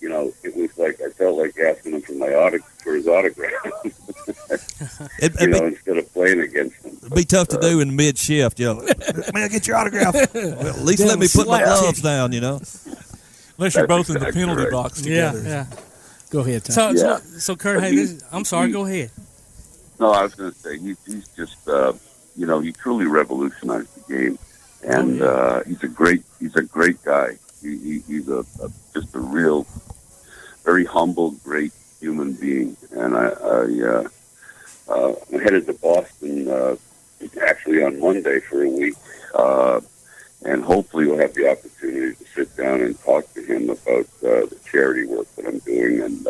it was like I felt like asking him for his autograph. Instead of playing against him. It'd be tough to do in mid-shift. May I get your autograph? Well, at least let me put my gloves down. Unless you're both in the penalty box together. Yeah. Go ahead, Tom. So Kurt, I'm sorry. Go ahead. No, I was going to say he's just he truly revolutionized the game, and he's a great guy. He's just a real, very humble, great human being. And I'm headed to Boston actually on Monday for a week, and hopefully we'll have the opportunity to sit down and talk to him about the charity work that I'm doing and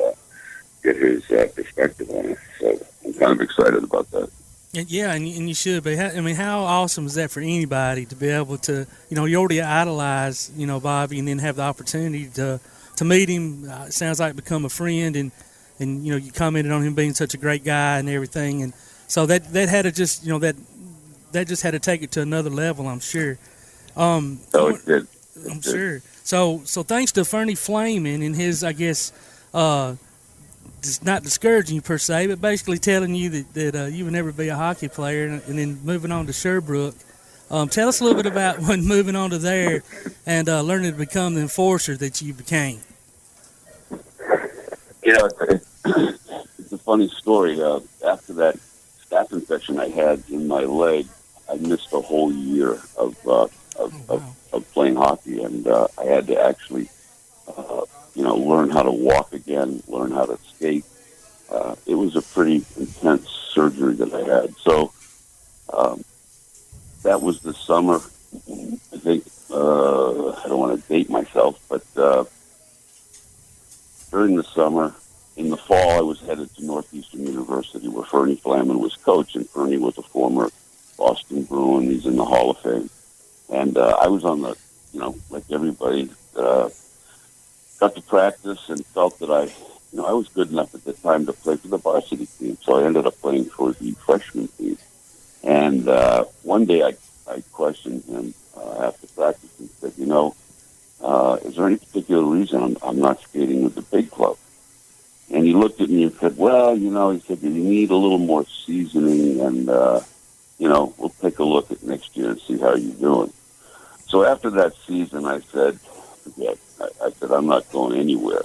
get his perspective on it. So I'm kind of excited about that. Yeah, and you should be. I mean, how awesome is that for anybody to be able to, you already idolize, Bobby, and then have the opportunity to meet him. It sounds like become a friend, and you commented on him being such a great guy and everything, and so that had to just, that just had to take it to another level, I'm sure. It did. I'm sure. So thanks to Fernie Flamin and his, I guess, just not discouraging you per se, but basically telling you that you would never be a hockey player, and then moving on to Sherbrooke. Tell us a little bit about when moving on to there and learning to become the enforcer that you became. It's a funny story. After that staph infection I had in my leg, I missed a whole year of playing hockey, and I had to actually learn how to walk again, learn how to skate. It was a pretty intense surgery that I had. So that was the summer. I think, I don't want to date myself, but during the summer, in the fall, I was headed to Northeastern University where Fernie Flamin was coach, and Fernie was a former Boston Bruin. He's in the Hall of Fame. And I was on the like everybody, got to practice and felt that I was good enough at the time to play for the varsity team. So I ended up playing for the freshman team. And one day I questioned him after practice and said, is there any particular reason I'm not skating with the big club? And he looked at me and said, well, he said, you need a little more seasoning and, we'll take a look at next year and see how you're doing. So after that season, I said, I said, I'm not going anywhere,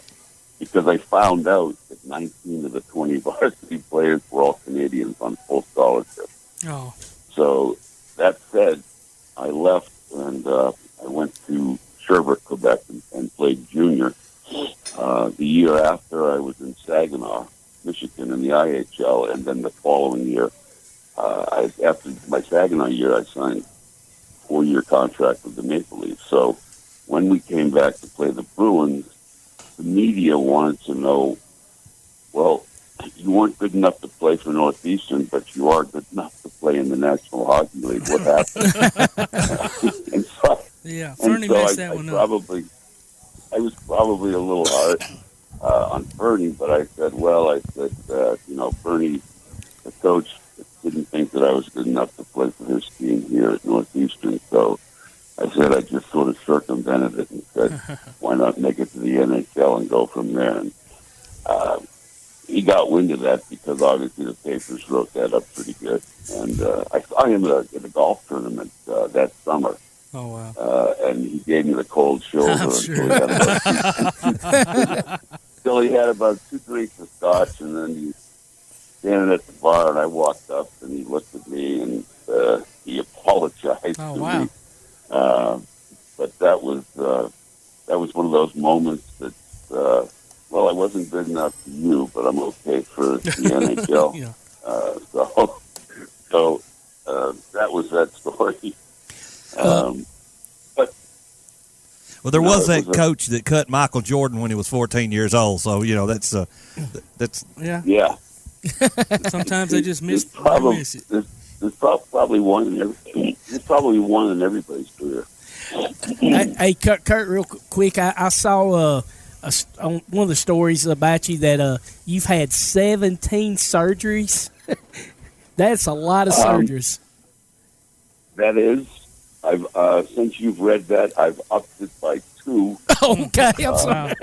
because I found out that 19 of the 20 varsity players were all Canadians on full scholarship. Oh. So that said, I left and I went to Sherbrooke, Quebec, and played junior. The year after, I was in Saginaw, Michigan, in the IHL, and then the following year, after my Saginaw year, I signed a 4-year contract with the Maple Leafs. So when we came back to play the Bruins, the media wanted to know, well, you weren't good enough to play for Northeastern, but you are good enough to play in the National Hockey League. What happened? and so, yeah, Fernie messed that one up. I was probably a little hard on Fernie, but I said, Fernie, the coach, didn't think that I was good enough to play for his team here at Northeastern. So I said I just sort of circumvented it and said, why not make it to the NHL and go from there? And he got wind of that because obviously the papers wrote that up pretty good. And I saw him at a golf tournament that summer. Oh, wow. And he gave me the cold shoulder until he had about 2 drinks of scotch, and then he standing at the bar, and I walked up, and he looked at me, and he apologized to me. But that was one of those moments that, I wasn't good enough for you, but I'm okay for the NHL. Yeah. So that was that story. There was that coach that cut Michael Jordan when he was 14 years old. So that's yeah. Sometimes they just miss it. There's probably one in everybody's career. Hey, Kurt, real quick, I saw on one of the stories about you that you've had 17 surgeries. That's a lot of surgeries. That is. I've since you've read that, I've upped it by 2. Okay, I'm sorry.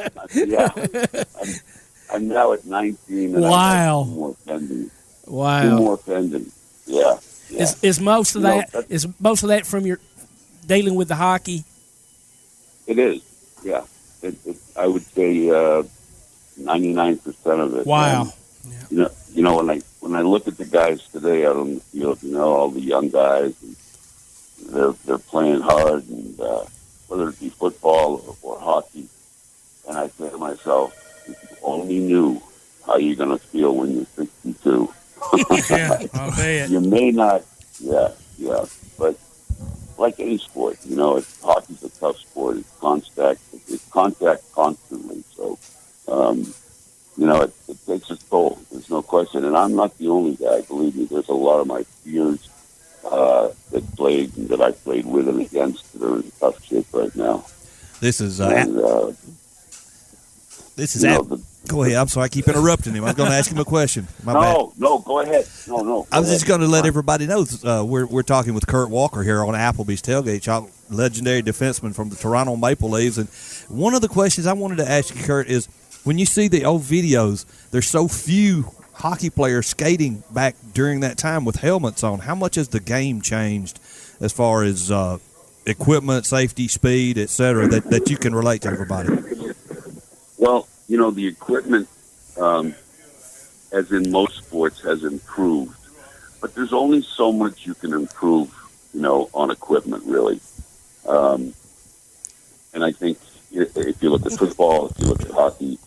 I'm now at 19. And wow. 2 more pending. Wow. 2 more pending. Yeah. Is most of that from your dealing with the hockey? It is. Yeah. I would say 99% of it. Wow. And, when I look at the guys today out on the field, all the young guys. And, they're playing hard, and whether it be football or hockey. And I say to myself, if you only knew how you're going to feel when you're 62. Yeah, I'll bet. You may not, yeah. But like any sport, hockey's a tough sport. It's contact constantly. So, it takes its toll. There's no question. And I'm not the only guy. Believe me, there's a lot of my peers that I played with and against that are in tough shape right now. This is go ahead. I'm sorry, I keep interrupting him. I was going to ask him a question. No, go ahead. No. I was just going to let everybody know we're talking with Kurt Walker here on Applebee's Tailgate Talk, legendary defenseman from the Toronto Maple Leafs. And one of the questions I wanted to ask you, Kurt, is when you see the old videos, there's so few hockey players skating back during that time with helmets on. How much has the game changed as far as equipment, safety, speed, et cetera, that you can relate to everybody? Well, the equipment, as in most sports, has improved. But there's only so much you can improve, on equipment, really. And I think if you look at football, if you look at hockey,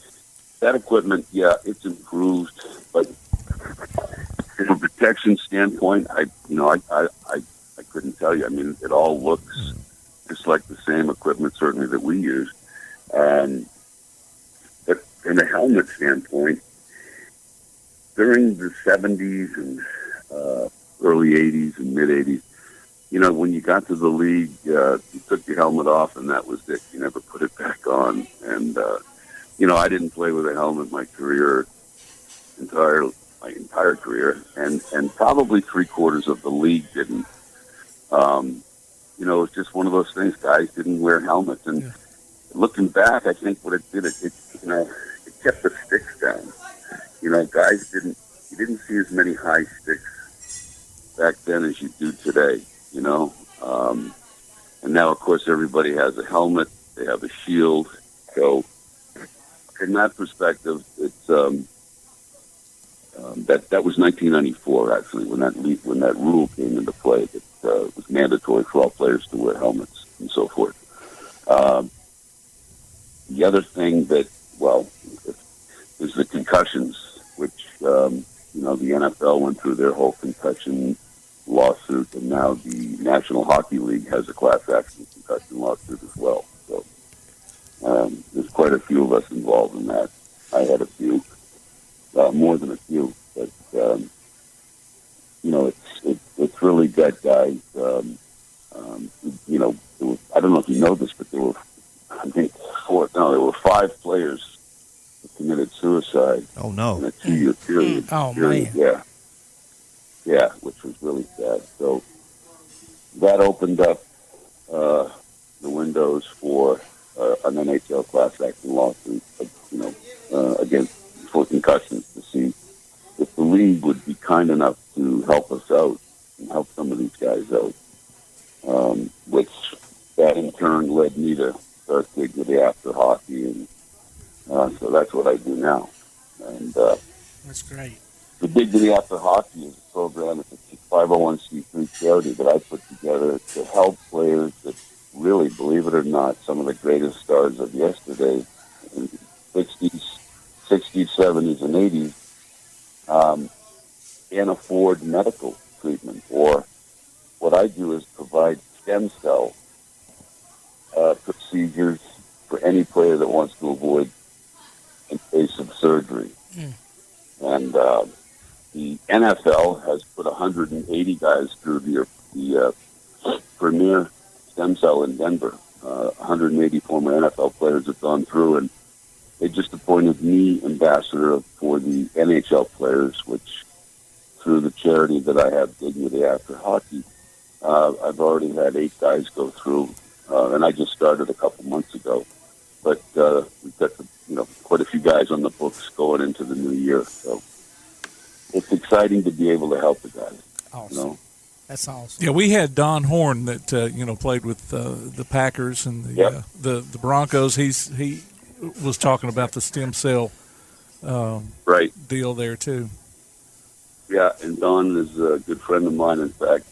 that equipment, yeah, it's improved. But from a protection standpoint, I couldn't tell you. I mean, it all looks just like the same equipment, certainly, that we use. But from a helmet standpoint, during the 70s and early 80s and mid 80s, when you got to the league, you took your helmet off, and that was it. You never put it back on. And I didn't play with a helmet my entire career, and probably 3/4 of the league didn't. It's just one of those things. Guys didn't wear helmets, and looking back, I think what it did, it kept the sticks down. Guys you didn't see as many high sticks back then as you do today. And now, of course, everybody has a helmet. They have a shield. So, from that perspective, it's that was 1994 actually when that rule came into play. That it was mandatory for all players to wear helmets and so forth. The other thing that is the concussions, which the NFL went through their whole concussion lawsuit, and now the National Hockey League has a class action concussion lawsuit as well. So there's quite a few of us involved in that. I had a few, more than a few, but it's really got guys. I don't know if you know this, but there were 5 players that committed suicide. Oh no! In a 2-year period. Oh man! Yeah, which was really sad. So that opened up the windows for an NHL class action lawsuit, for concussions, to see if the league would be kind enough to help us out and help some of these guys out. Which that in turn led me to start Dignity After Hockey, and so that's what I do now. And that's great. The Dignity After Hockey is a program. It's a 501c3 charity that I put together to help players that really, believe it or not, some of the greatest stars of yesterday, in the 60s, 70s, and 80s, can't afford medical treatment. Or what I do is provide stem cell procedures for any player that wants to avoid invasive surgery. And the NFL has put 180 guys through the premier stem cell in Denver. 180 former NFL players have gone through, and they just appointed me ambassador for the NHL players, which through the charity that I have, Dignity After Hockey, I've already had 8 guys go through, and I just started a couple months ago. But we've got quite a few guys on the books going into the new year, so it's exciting to be able to help the guys. Awesome. That's awesome. Yeah, we had Don Horn that played with the Packers and the Broncos. He was talking about the stem cell deal there too. Yeah, and Don is a good friend of mine. In fact,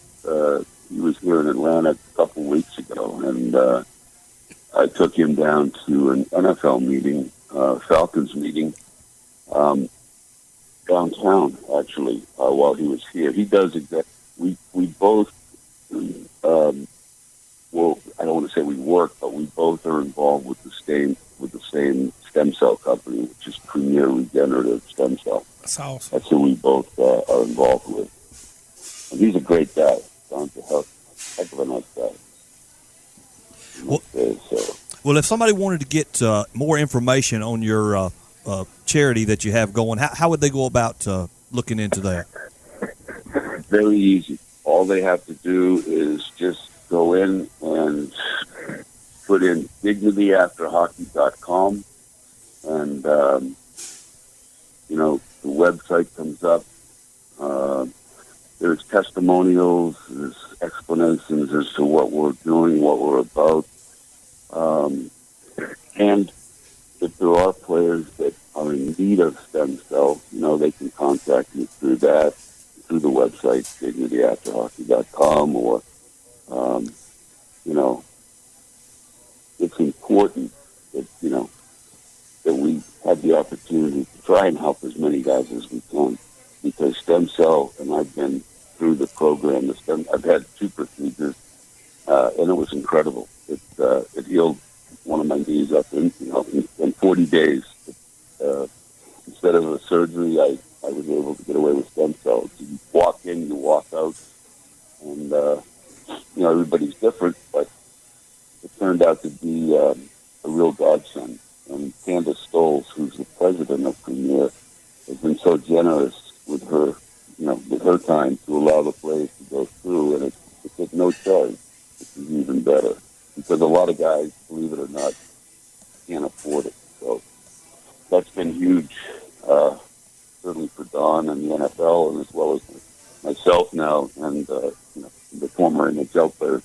he was here in Atlanta a couple weeks ago, and I took him down to an NFL meeting, Falcons meeting, downtown, actually, while he was here. He does we both, I don't want to say we work, but we both are involved with the same stem cell company, which is Premier Regenerative Stem Cell. That's awesome. That's who we both are involved with. And he's a great guy. Don's a heck of a nice guy. Well, if somebody wanted to get more information on your charity that you have going, how would they go about looking into that? Very easy. All they have to do is just go in and put in dignityafterhockey.com, and the website comes up. There's testimonials, there's explanations as to what we're doing, what we're about. And if there are players that are in need of stem cell, they can contact me through that, through the website, dignityafterhockey.com, or, it's important that, that we have the opportunity to try and help as many guys as we can, because stem cell, and I've been through the program, I've had 2 procedures, and it was incredible. It healed one of my knees up in 40 days. Instead of a surgery, I was able to get away with stem cells. You walk in, you walk out, and everybody's different, but it turned out to be a real godsend. And Candace Stoles, who's the president of Premier, has been so generous with her, with her time to allow the plays to go through, and it's at no charge, which is even better. Because a lot of guys, believe it or not, can't afford it. So that's been huge, certainly for Don and the NFL, and as well as myself now, and the former NHL players.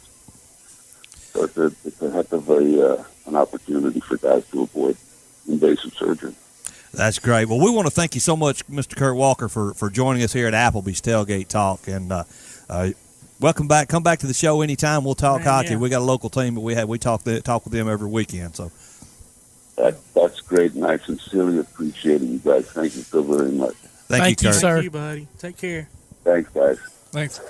So it's a heck of an opportunity for guys to avoid invasive surgery. That's great. Well, we want to thank you so much, Mr. Kurt Walker, for joining us here at Applebee's Tailgate Talk. And welcome back. Come back to the show anytime. We'll talk hockey. Yeah. We got a local team that we talk with them every weekend. So that's great, and I sincerely appreciate it, you guys. Thank you so very much. Thank you, Kurt. Thank you, buddy. Take care. Thanks, guys. Thanks.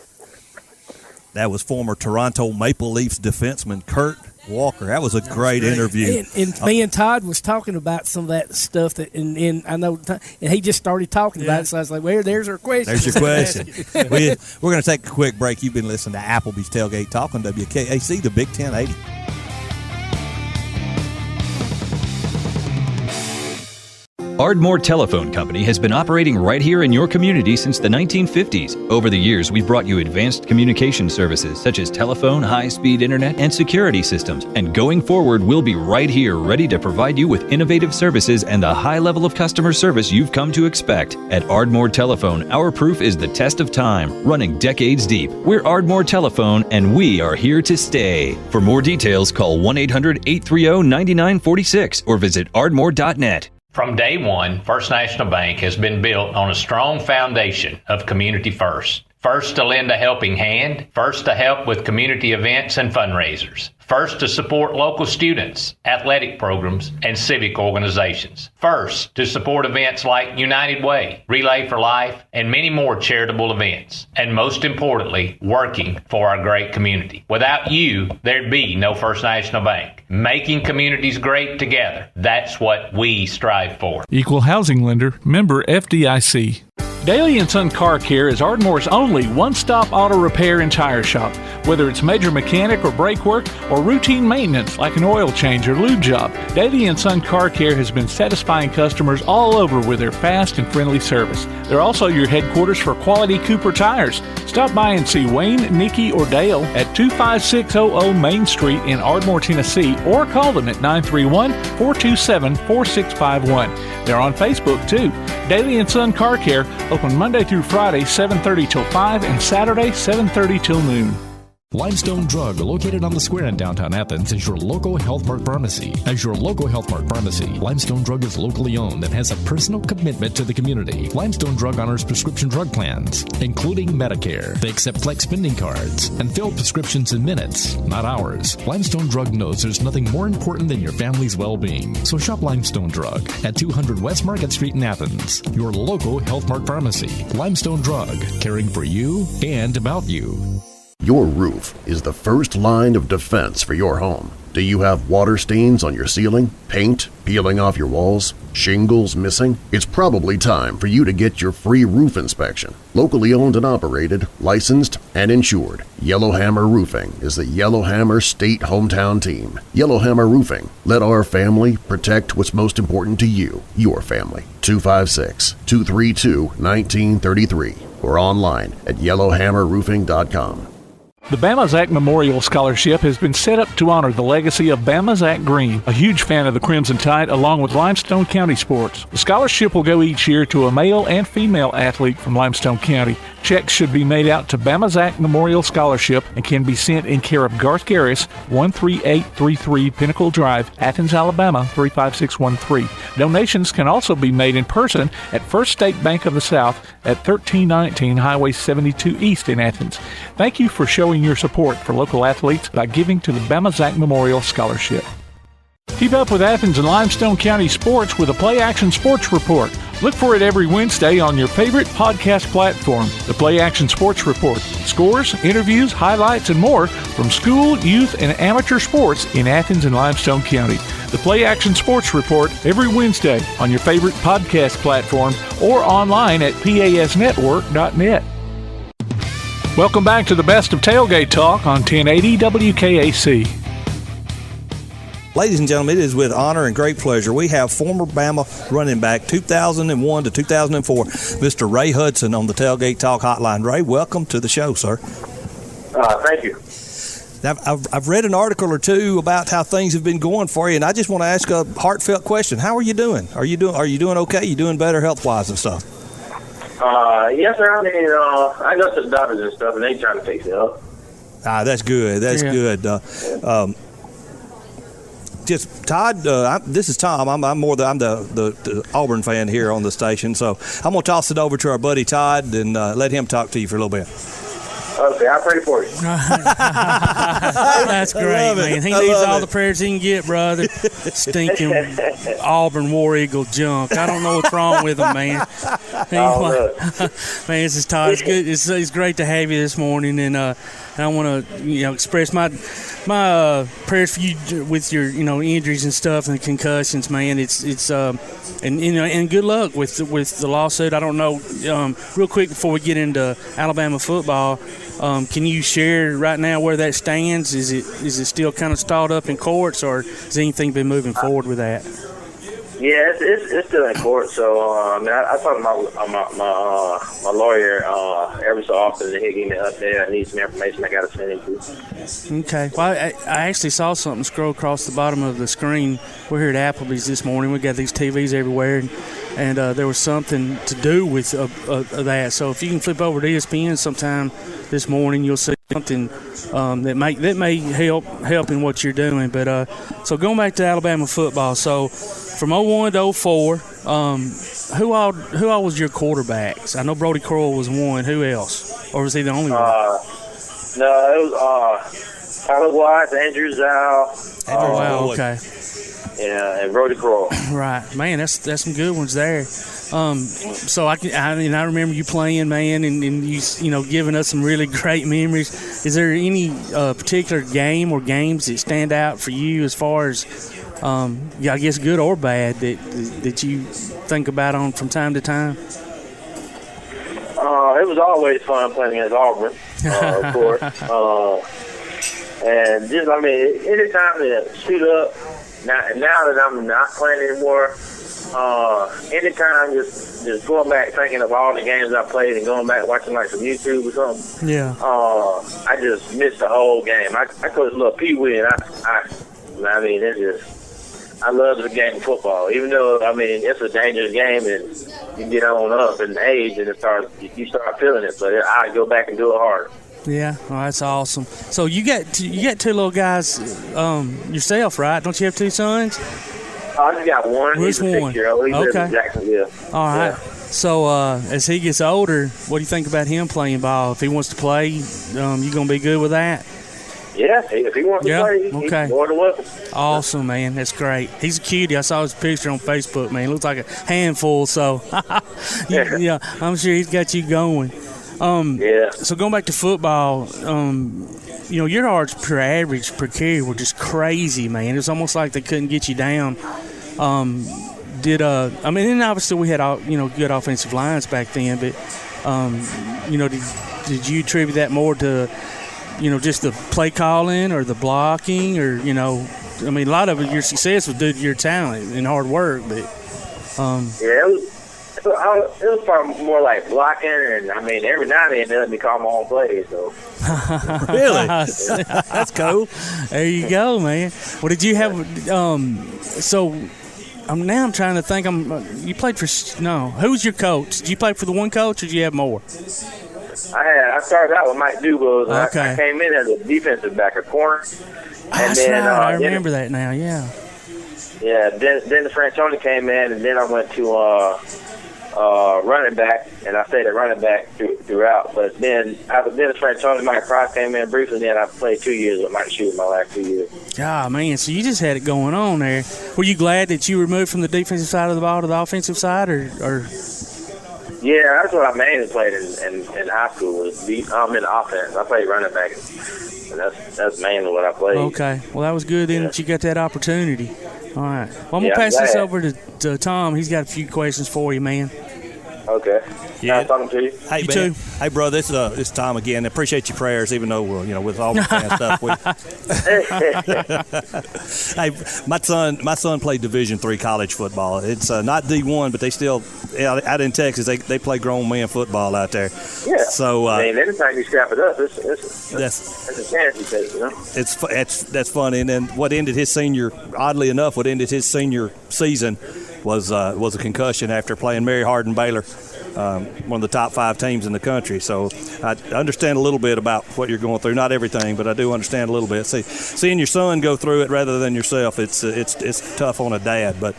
That was former Toronto Maple Leafs defenseman Kurt Walker. That was a great interview. And me and Todd was talking about some of that stuff and I know, and he just started talking about it. So I was like, "Well, there's our question." There's your question. We're going to take a quick break. You've been listening to Applebee's Tailgate Talk on WKAC, the Big 1080. Ardmore Telephone Company has been operating right here in your community since the 1950s. Over the years, we've brought you advanced communication services such as telephone, high-speed internet, and security systems. And going forward, we'll be right here ready to provide you with innovative services and the high level of customer service you've come to expect. At Ardmore Telephone, our proof is the test of time, running decades deep. We're Ardmore Telephone, and we are here to stay. For more details, call 1-800-830-9946 or visit ardmore.net. From day one, First National Bank has been built on a strong foundation of community first. First to lend a helping hand, first to help with community events and fundraisers, first to support local students, athletic programs, and civic organizations, first to support events like United Way, Relay for Life, and many more charitable events, and most importantly, working for our great community. Without you, there'd be no First National Bank. Making communities great together, that's what we strive for. Equal housing lender, member FDIC. Daly & Son Car Care is Ardmore's only one-stop auto repair and tire shop. Whether it's major mechanic or brake work or routine maintenance like an oil change or lube job, Daly & Son Car Care has been satisfying customers all over with their fast and friendly service. They're also your headquarters for quality Cooper tires. Stop by and see Wayne, Nikki, or Dale at 25600 Main Street in Ardmore, Tennessee, or call them at 931-427-4651. They're on Facebook, too. Daly & Son Car Care, open Monday through Friday, 7:30 till 5, and Saturday, 7:30 till noon. Limestone Drug, located on the square in downtown Athens, is your local Health Mart pharmacy. As your local Health Mart pharmacy, Limestone Drug is locally owned and has a personal commitment to the community. Limestone Drug honors prescription drug plans, including Medicare. They accept flex spending cards and fill prescriptions in minutes, not hours. Limestone Drug knows there's nothing more important than your family's well-being. So shop Limestone Drug at 200 West Market Street in Athens, your local Health Mart pharmacy. Limestone Drug, caring for you and about you. Your roof is the first line of defense for your home. Do you have water stains on your ceiling, paint peeling off your walls, shingles missing? It's probably time for you to get your free roof inspection. Locally owned and operated, licensed, and insured, Yellowhammer Roofing is the Yellowhammer State hometown team. Yellowhammer Roofing. Let our family protect what's most important to you, your family. 256-232-1933 or online at yellowhammerroofing.com. The Bama Zach Memorial Scholarship has been set up to honor the legacy of Bama Zach Green, a huge fan of the Crimson Tide along with Limestone County sports. The scholarship will go each year to a male and female athlete from Limestone County. Checks should be made out to Bama Zach Memorial Scholarship and can be sent in care of Garth Garris, 13833 Pinnacle Drive, Athens, Alabama, 35613. Donations can also be made in person at First State Bank of the South at 1319 Highway 72 East in Athens. Thank you for showing your support for local athletes by giving to the Bama Zach Memorial Scholarship. Keep up with Athens and Limestone County sports with a Play Action Sports Report. Look for it every Wednesday on your favorite podcast platform. The Play Action Sports Report. Scores, interviews, highlights, and more from school, youth, and amateur sports in Athens and Limestone County. The Play Action Sports Report every Wednesday on your favorite podcast platform or online at pasnetwork.net. Welcome back to the best of Tailgate Talk on 1080 WKAC. Ladies and gentlemen, it is with honor and great pleasure we have former Bama running back 2001 to 2004, Mr. Ray Hudson on the Tailgate Talk hotline. Ray, welcome to the show, sir. Thank you. Now, I've read an article or two about how things have been going for you, and I just want to ask a heartfelt question. How are you doing? Are you doing okay? You doing better health-wise and stuff? Yes, sir. I mean, I go to the doctors and stuff, and they trying to fix it up. That's good. That's good. Just Todd, this is Tom. I'm the Auburn fan here on the station, so I'm gonna toss it over to our buddy Todd and let him talk to you for a little bit. Okay, I'll pray for you. That's great, man. He needs all the prayers he can get, brother. Stinking Auburn War Eagle junk. I don't know what's wrong with him, man. Man, this is Todd. It's good. It's great to have you this morning, and I want to express my prayers for you with your injuries and stuff and concussions, man. It's and good luck with the lawsuit. I don't know. Real quick before we get into Alabama football. Can you share right now where that stands? Is it still kind of stalled up in courts, or has anything been moving forward with that? Yeah, it's still in court. So I talk to my lawyer every so often, and he give me an update. I need some information I got to send him to. Okay. Well, I actually saw something scroll across the bottom of the screen. We're here at Applebee's this morning. We got these TVs everywhere, and there was something to do with that. So if you can flip over to ESPN sometime this morning, you'll see something that may help in what you're doing. But so going back to Alabama football, so from 01 to 04, who all was your quarterbacks? I know Brody Crowell was one. Who else? Or was he the only one? No, it was Tyler Watts, Andrew Zhao. Wow, okay. Yeah, and Brody Crowell. Right, man, that's some good ones there. So I remember you playing, man, and you giving us some really great memories. Is there any particular game or games that stand out for you as far as, I guess good or bad, that you think about on from time to time? It was always fun playing against Auburn, of course. And just, anytime to shoot up. Now that I'm not playing anymore, anytime just going back thinking of all the games I played and going back watching like some YouTube or something. Yeah. I just missed the whole game. I coached little Pee-wee, and it's just. I love the game of football, even though it's a dangerous game, and you get on up in age and you start feeling it. But I go back and do it hard. Yeah, well, that's awesome. So you got two little guys yourself, right? Don't you have two sons? I just got one. Where's He's a 6-year-old. He lives in Jacksonville. All right. Yeah. So as he gets older, what do you think about him playing ball? If he wants to play, you gonna be good with that? Yeah, if he wants to play, he's more than welcome. Awesome, man. That's great. He's a cutie. I saw his picture on Facebook, man. He looks like a handful, so yeah, I'm sure he's got you going. So going back to football, your yards per average per carry were just crazy, man. It was almost like they couldn't get you down. And obviously we had good offensive lines back then, but did you attribute that more to just the play calling or the blocking, or a lot of your success was due to your talent and hard work, but it was probably more like blocking, and every now and then they let me call my own plays. So really, that's cool. There you go, man. Well, did you have? Now I'm trying to think. You played for Who was your coach? Did you play for the one coach, or did you have more? I started out with Mike Dubos. Okay. I came in as a defensive back, a corner. That's right. I remember that now. Yeah. Yeah. Then the Franchoni came in, and then I went to running back, and I stayed at running back throughout. But then after the Franchoni, Mike Price came in briefly. Then I played 2 years with Mike Shue my last 2 years. God, man. So you just had it going on there. Were you glad that you were moved from the defensive side of the ball to the offensive side, or? Yeah, that's what I mainly played in high school. I'm in the offense. I played running back, and that's mainly what I played. Okay. Well, that was good then that you got that opportunity. All right. Well, I'm going to pass this over to Tom. He's got a few questions for you, man. Okay. Yeah. Nice talking to you. Hey, You man. too. Hey, brother, it's Tom again. Appreciate your prayers, even though, with all the fan stuff. Hey, my son played Division III college football. It's not D1, but they still, out in Texas, they play grown men football out there. Yeah. So, anytime you strap it up, it's that's a chance you take, That's funny. And then what ended his senior season was a concussion after playing Mary Hardin Baylor, one of the top 5 teams in the country. So I understand a little bit about what you're going through. Not everything, but I do understand a little bit. Seeing your son go through it rather than yourself, it's tough on a dad. But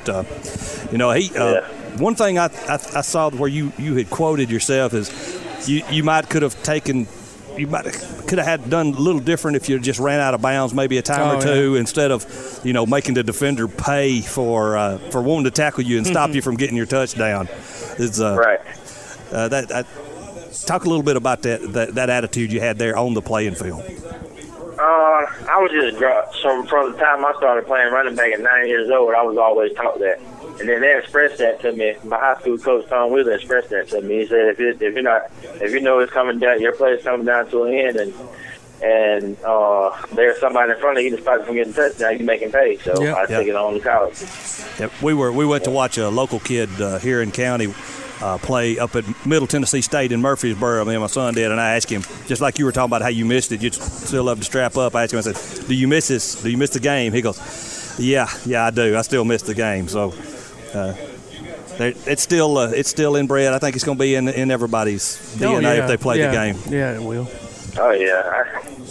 one thing I saw where you had quoted yourself is you could have done a little different if you just ran out of bounds maybe a time or two instead of, making the defender pay for wanting to tackle you and stop you from getting your touchdown. It's right. Talk a little bit about that attitude you had there on the playing field. I was just from the time I started playing running back at 9 years old, I was always taught that. And then they expressed that to me. My high school coach, Tom Wheeler, expressed that to me. He said, if you know it's coming down, your play is coming down to an end, and there's somebody in front of you to stop you from getting touchdown, you making pay. So I took it on to college. Yep. We went to watch a local kid here in county play up at Middle Tennessee State in Murfreesboro. Me and my son did, and I asked him, just like you were talking about how you missed it, you'd still love to strap up. I asked him, I said, do you miss this? Do you miss the game? He goes, yeah, I do. I still miss the game. So it's still inbred. I think it's going to be in everythase DNA if they play the game. Yeah, it will. Oh, yeah.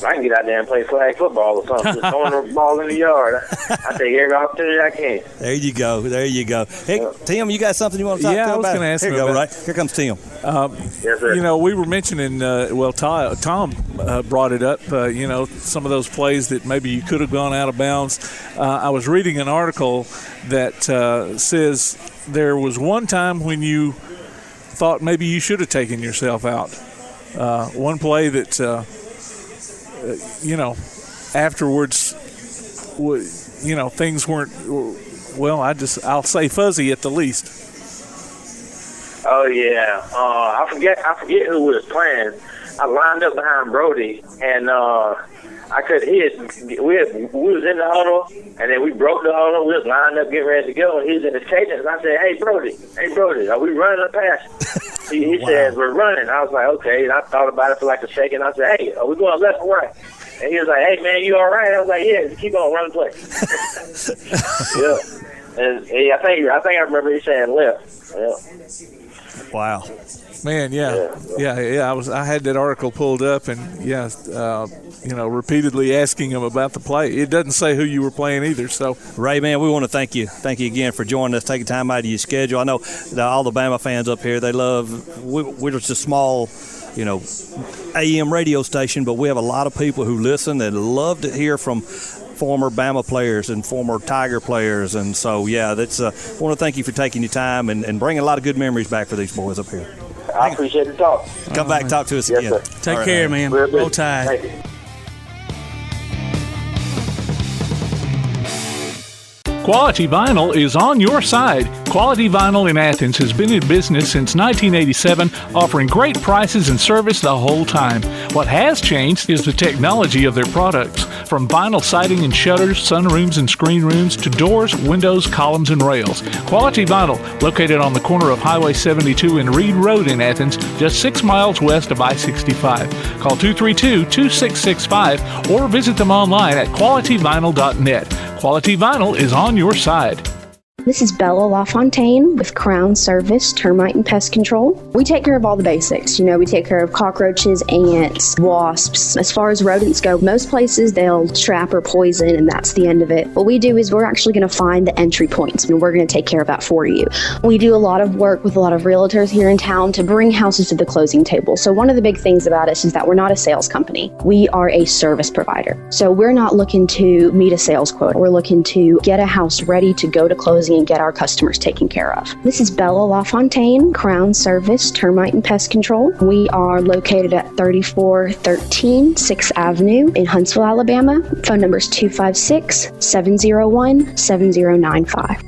I can get out there and play flag football or something. Just throwing the ball in the yard. I take every opportunity I can. There you go. Hey, Tim, you got something you want to talk about? Yeah, I was going to ask him about. Right. Here comes Tim. Yes, sir. We were mentioning, Tom brought it up, some of those plays that maybe you could have gone out of bounds. I was reading an article that says there was one time when you thought maybe you should have taken yourself out. One play that, afterwards, things weren't, I'll say fuzzy at the least. Oh, yeah. I forget who was playing. I lined up behind Brody, and we was in the huddle, and then we broke the huddle. We was lined up getting ready to go, and he was in his cadence. And I said, hey, Brody, are we running or passing? He said, we're running. I was like, okay. And I thought about it for like a second. I said, hey, are we going left or right? And he was like, hey, man, you all right? I was like, yeah, just keep on running play. Yeah. And I think I remember he saying left. Yeah. Wow. Man, yeah. I had that article pulled up, and repeatedly asking him about the play. It doesn't say who you were playing either. So, Ray, man, we want to thank you again for joining us, taking time out of your schedule. I know all the Bama fans up here, they love. We're just a small, AM radio station, but we have a lot of people who listen that love to hear from former Bama players and former Tiger players. And so, I want to thank you for taking your time and bringing a lot of good memories back for these boys up here. I appreciate the talk. Come back and talk to us again. Sir. Take care, man. Roll Tide. Thank you. Quality Vinyl is on your side. Quality Vinyl in Athens has been in business since 1987, offering great prices and service the whole time. What has changed is the technology of their products. From vinyl siding and shutters, sunrooms and screen rooms, to doors, windows, columns, and rails. Quality Vinyl, located on the corner of Highway 72 and Reed Road in Athens, just 6 miles west of I-65. Call 232-2665 or visit them online at qualityvinyl.net. Quality Vinyl is on your side. This is Bella LaFontaine with Crown Service Termite and Pest Control. We take care of all the basics. We take care of cockroaches, ants, wasps. As far as rodents go, most places they'll trap or poison, and that's the end of it. What we do is we're actually going to find the entry points, and we're going to take care of that for you. We do a lot of work with a lot of realtors here in town to bring houses to the closing table. So one of the big things about us is that we're not a sales company. We are a service provider. So we're not looking to meet a sales quota. We're looking to get a house ready to go to closing and get our customers taken care of. This is Bella LaFontaine, Crown Service Termite and Pest Control. We are located at 3413 6th Avenue in Huntsville, Alabama. Phone number is 256-701-7095.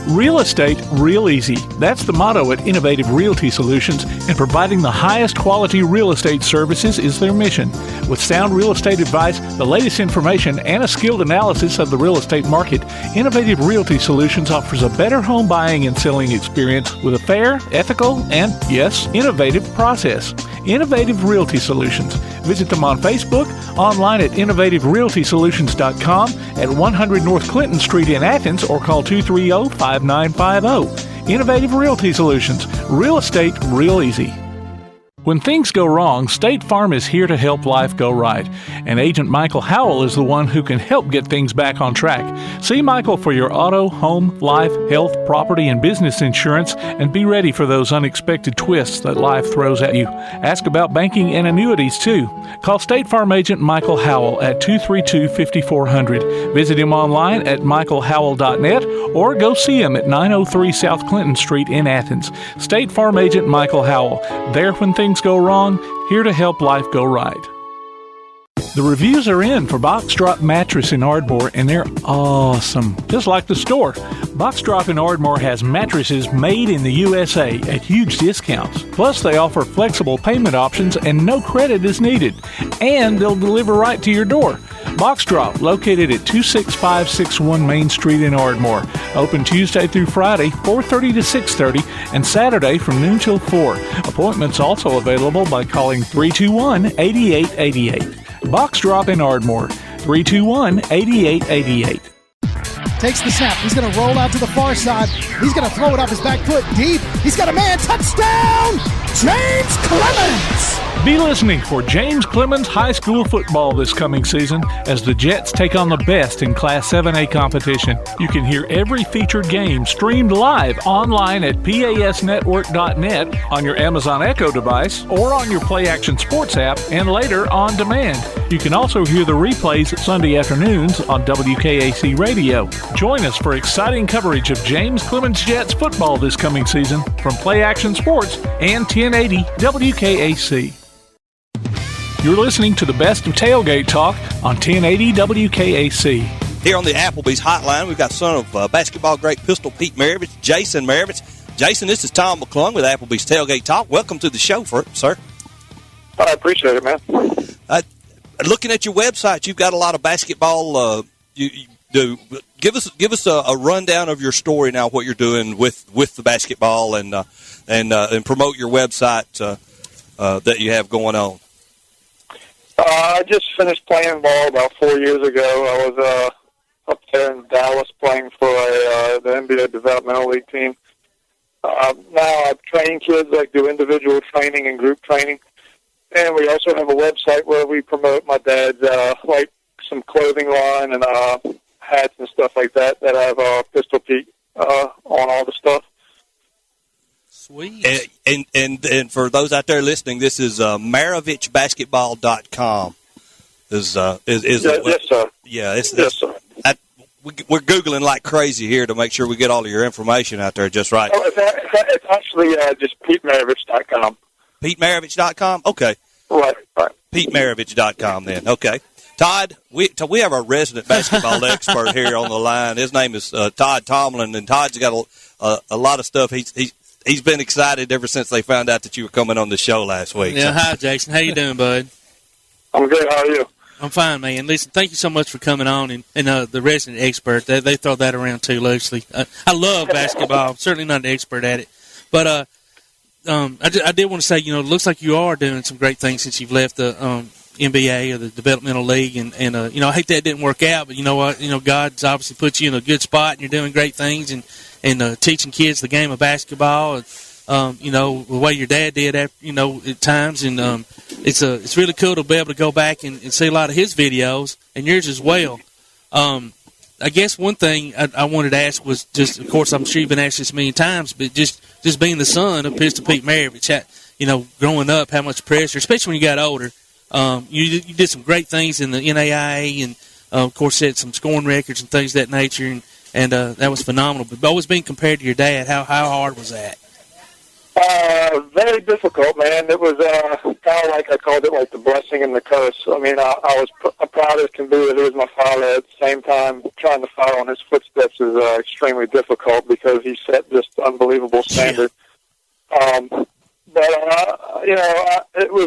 Real estate, real easy. That's the motto at Innovative Realty Solutions, and providing the highest quality real estate services is their mission. With sound real estate advice, the latest information, and a skilled analysis of the real estate market, Innovative Realty Solutions offers a better home buying and selling experience with a fair, ethical, and, yes, innovative process. Innovative Realty Solutions. Visit them on Facebook, online at innovativerealtysolutions.com, at 100 North Clinton Street in Athens, or call 230-5950. Innovative Realty Solutions. Real estate, real easy. When things go wrong, State Farm is here to help life go right. And Agent Michael Howell is the one who can help get things back on track. See Michael for your auto, home, life, health, property, and business insurance, and be ready for those unexpected twists that life throws at you. Ask about banking and annuities, too. Call State Farm Agent Michael Howell at 232-5400. Visit him online at michaelhowell.net or go see him at 903 South Clinton Street in Athens. State Farm Agent Michael Howell. There when things go wrong, here to help life go right. The reviews are in for Box Drop Mattress in Ardmore, and they're awesome, just like the store. Box Drop in Ardmore has mattresses made in the USA at huge discounts. Plus, they offer flexible payment options and no credit is needed. And they'll deliver right to your door. Box Drop, located at 26561 Main Street in Ardmore. Open Tuesday through Friday, 4:30 to 6:30, and Saturday from noon till 4. Appointments also available by calling 321-8888. Box Drop in Ardmore, 321-8888. Takes the snap. He's going to roll out to the far side. He's going to throw it off his back foot deep. He's got a man. Touchdown! James Clemens! Be listening for James Clemens High School football this coming season as the Jets take on the best in Class 7A competition. You can hear every featured game streamed live online at pasnetwork.net on your Amazon Echo device or on your Play Action Sports app and later on demand. You can also hear the replays Sunday afternoons on WKAC Radio. Join us for exciting coverage of James Clemens Jets football this coming season from Play Action Sports and 1080 WKAC. You're listening to the best of Tailgate Talk on 1080 WKAC. Here on the Applebee's hotline, we've got son of basketball great Pistol Pete Maravich, Jaeson Maravich. Jaeson, this is Tom McClung with Applebee's Tailgate Talk. Welcome to the show, sir. I appreciate it, man. Looking at your website, you've got a lot of basketball. You do. Give us a rundown of your story now. What you're doing with the basketball and promote your website that you have going on. I just finished playing ball about 4 years ago. I was up there in Dallas playing for the NBA Developmental League team. Now I train kids, like do individual training and group training. And we also have a website where we promote my dad's, like some clothing line and hats and stuff like that have Pistol Pete on all the stuff. Sweet. And for those out there listening, this is MaravichBasketball.com. Yes, sir. Yeah, yes, sir. We're Googling like crazy here to make sure we get all of your information out there just right. Oh, it's actually just PeteMaravich.com. PeteMaravich.com? Okay. Right. PeteMaravich.com then. Okay. Todd, we have our resident basketball expert here on the line. His name is Todd Tomlin, and Todd's got a lot of stuff. He's been excited ever since they found out that you were coming on the show last week. Yeah, hi, Jason. How you doing, bud? I'm good. How are you? I'm fine, man. Listen, thank you so much for coming on, and the resident expert, they throw that around too loosely. I love basketball. I'm certainly not an expert at it. But I did want to say, it looks like you are doing some great things since you've left the NBA or the Developmental League, and I hate that didn't work out, but you know what? God's obviously put you in a good spot, and you're doing great things, and teaching kids the game of basketball, the way your dad did at times, and it's really cool to be able to go back and see a lot of his videos and yours as well. I guess one thing I wanted to ask was just, of course, I'm sure you've been asked this a million times, but just being the son of Pistol Pete Maravich, growing up, how much pressure, especially when you got older. You did some great things in the NAIA and, of course, set some scoring records and things of that nature, and that was phenomenal. But always being compared to your dad, how hard was that? Very difficult, man. It was kind of like I called it like the blessing and the curse. I mean, I was proud as can be that he was my father. At the same time, trying to follow in his footsteps is extremely difficult because he set just unbelievable standard. But it was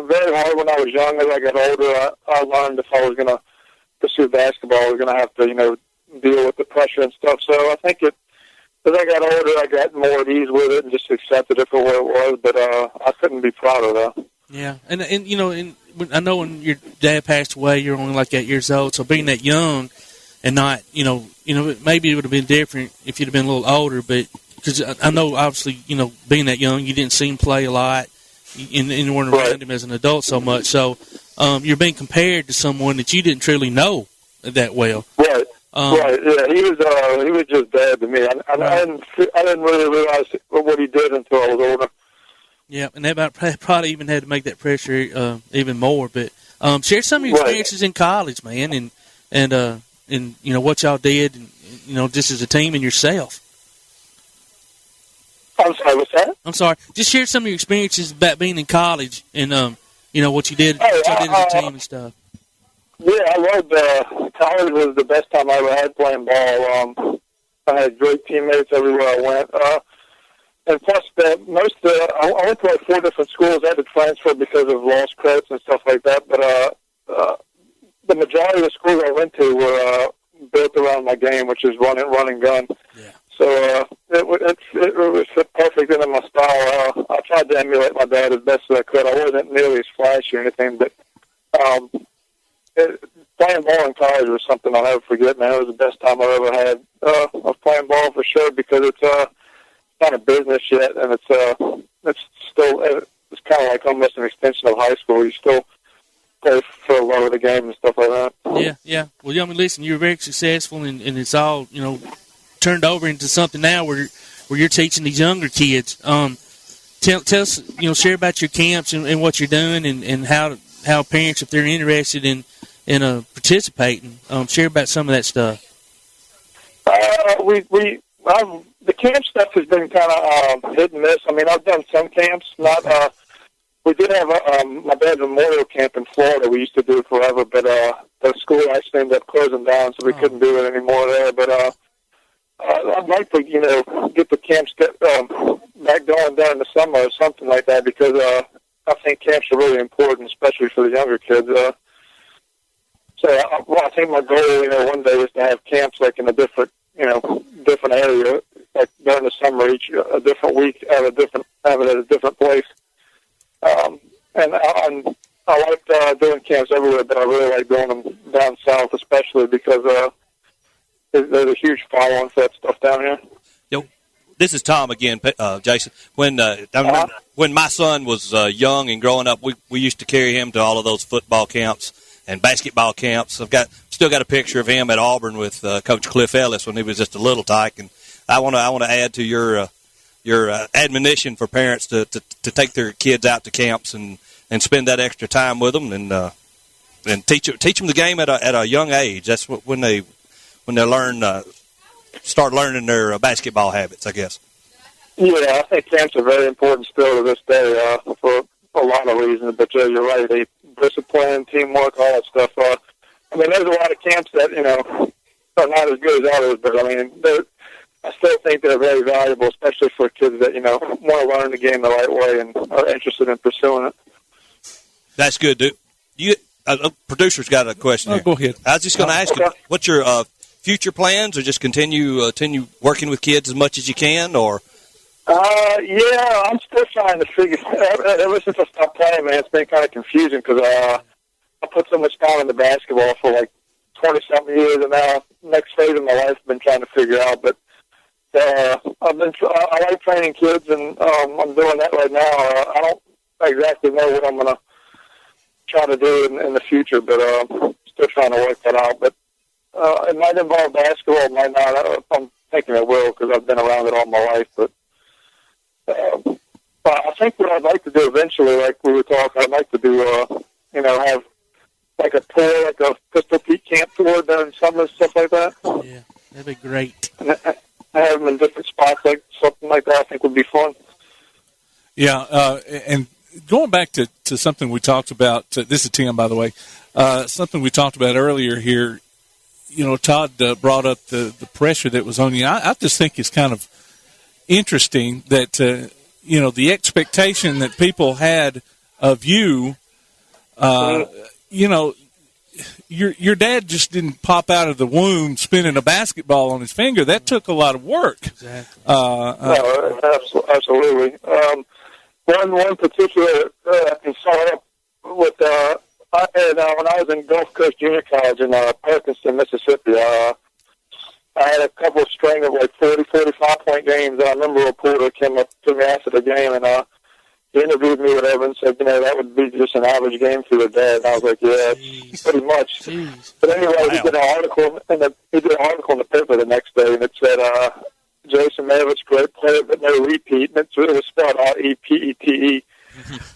very hard when I was young. As I got older, I learned if I was going to pursue basketball, I was going to have to, deal with the pressure and stuff. So I think as I got older, I got more at ease with it and just accepted it for what it was. But I couldn't be prouder, though. Yeah, and I know when your dad passed away, you're only like 8 years old. So being that young and not, maybe it would have been different if you'd have been a little older. But because I know, obviously, being that young, you didn't see him play a lot, and you weren't around him as an adult so much. So you're being compared to someone that you didn't truly know that well. Right. Right. Yeah, he was just dad to me. I didn't really realize what he did until I was older. Yeah, and that probably even had to make that pressure even more. But share some of your experiences in college, man, and what y'all did, and just as a team and yourself. I'm sorry, what's that? I'm sorry. Just share some of your experiences about being in college and what you did, as a team and stuff. Yeah, I loved college. Was the best time I ever had playing ball. I had great teammates everywhere I went. And plus, I went to like 4 different schools. I had to transfer because of lost credits and stuff like that. But the majority of the schools I went to were built around my game, which is run and gun. Yeah. So it was fit perfect into my style. I tried to emulate my dad as best as I could. I wasn't nearly as flashy or anything, but playing ball in college was something I'll never forget, man. It was the best time I ever had of playing ball for sure because it's not a business yet, and it's kind of like almost an extension of high school. You still play for a lot of the game and stuff like that. Yeah. Well, listen, you're very successful, and it's all turned over into something now where you're teaching these younger kids. Tell us, share about your camps and what you're doing, and how parents, if they're interested in participating, share about some of that stuff. The camp stuff has been kind of hit and miss. I mean, I've done some camps. We did have my dad's memorial camp in Florida. We used to do it forever, but the school actually ended up closing down, so we couldn't do it anymore there. But I'd like to, get the camps back going during the summer or something like that because I think camps are really important, especially for the younger kids. So I think my goal, one day is to have camps like in a different area, like during the summer, a different week, have it at a different place. And I like doing camps everywhere, but I really like doing them down south, especially because there's a huge following for that stuff down here. This is Tom again, Jason. When my son was young and growing up, we used to carry him to all of those football camps and basketball camps. I've still got a picture of him at Auburn with Coach Cliff Ellis when he was just a little tyke. And I want to add to your admonition for parents to take their kids out to camps and spend that extra time with them and teach them the game at a young age. That's when they start learning their basketball habits, I guess. Yeah, I think camps are very important still to this day for a lot of reasons. But you're right, discipline, teamwork, all that stuff. I mean, there's a lot of camps that are not as good as others, but I mean, I still think they're very valuable, especially for kids that want to learn the game the right way and are interested in pursuing it. That's good, dude. Producer's got a question here. Go ahead. I was just going to ask you, what's your future plans, or just continue working with kids as much as you can, or? Yeah, I'm still trying to figure ever since I stopped playing, man, it's been kind of confusing because I put so much time into basketball for like 20-something years, and now next phase of my life I've been trying to figure out. But I like training kids, and I'm doing that right now. I don't exactly know what I'm going to try to do in the future, but I'm still trying to work that out. But it might involve basketball, it might not. I'm thinking it will because I've been around it all my life. But I think what I'd like to do eventually, like we were talking, I'd like to do, have like a tour, like a Pistol Pete camp tour during summer and stuff like that. Yeah, that'd be great. And have them in different spots, like something like that. I think would be fun. Yeah, and going back to something we talked about, this is Tim, by the way, something we talked about earlier here, Todd brought up the pressure that was on you. I just think it's kind of interesting that, the expectation that people had of you, your dad just didn't pop out of the womb spinning a basketball on his finger. That took a lot of work. Exactly. No, absolutely. One particular I saw up with I had when I was in Gulf Coast Junior College in Parkinston, Mississippi. I had a couple of string of 40, 45-point games. I remember a reporter came up to me after the game and he interviewed me, whatever, and said, that would be just an average game for your dad. And I was like, yeah, pretty much. Jeez. But anyway, he did an article in the paper the next day, and it said, Jaeson Maravich, great player, but no repeat. And it was spelled out E-P-E-T-E.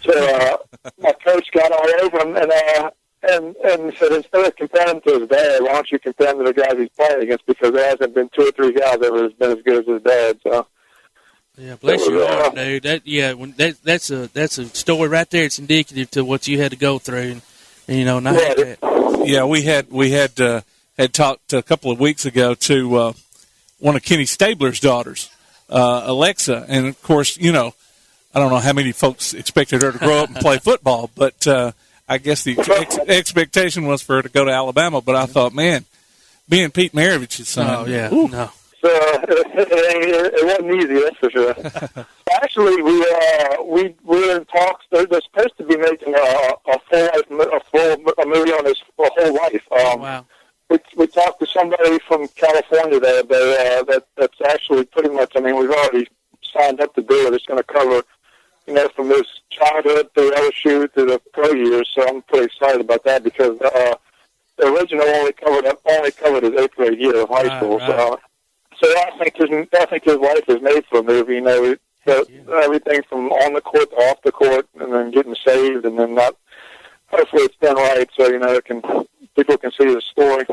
So my coach got all over him and said, instead of comparing to his dad, why don't you compare him to the guys he's playing against? Because there hasn't been 2 or 3 guys that have been as good as his dad. So. Yeah, bless your heart, dude. That's a story right there. It's indicative to what you had to go through, and not that. Yeah, we had talked a couple of weeks ago to one of Kenny Stabler's daughters, Alexa, and of course, I don't know how many folks expected her to grow up and play football, but I guess the expectation was for her to go to Alabama. But I thought, man, being Pete Maravich's son, no. So it wasn't easy, that's for sure. Actually, we were in talks. They're supposed to be making a movie on his whole life. Wow. We talked to somebody from California that's actually pretty much. I mean, we've already signed up to do it. It's going to cover, from his childhood to LSU to the pro years. So I'm pretty excited about that because the original only covered his 8th grade year of high school. Right. So I think his life is made for a movie. Everything from on the court to off the court, and then getting saved, and then hopefully it's done right, so people can see the story.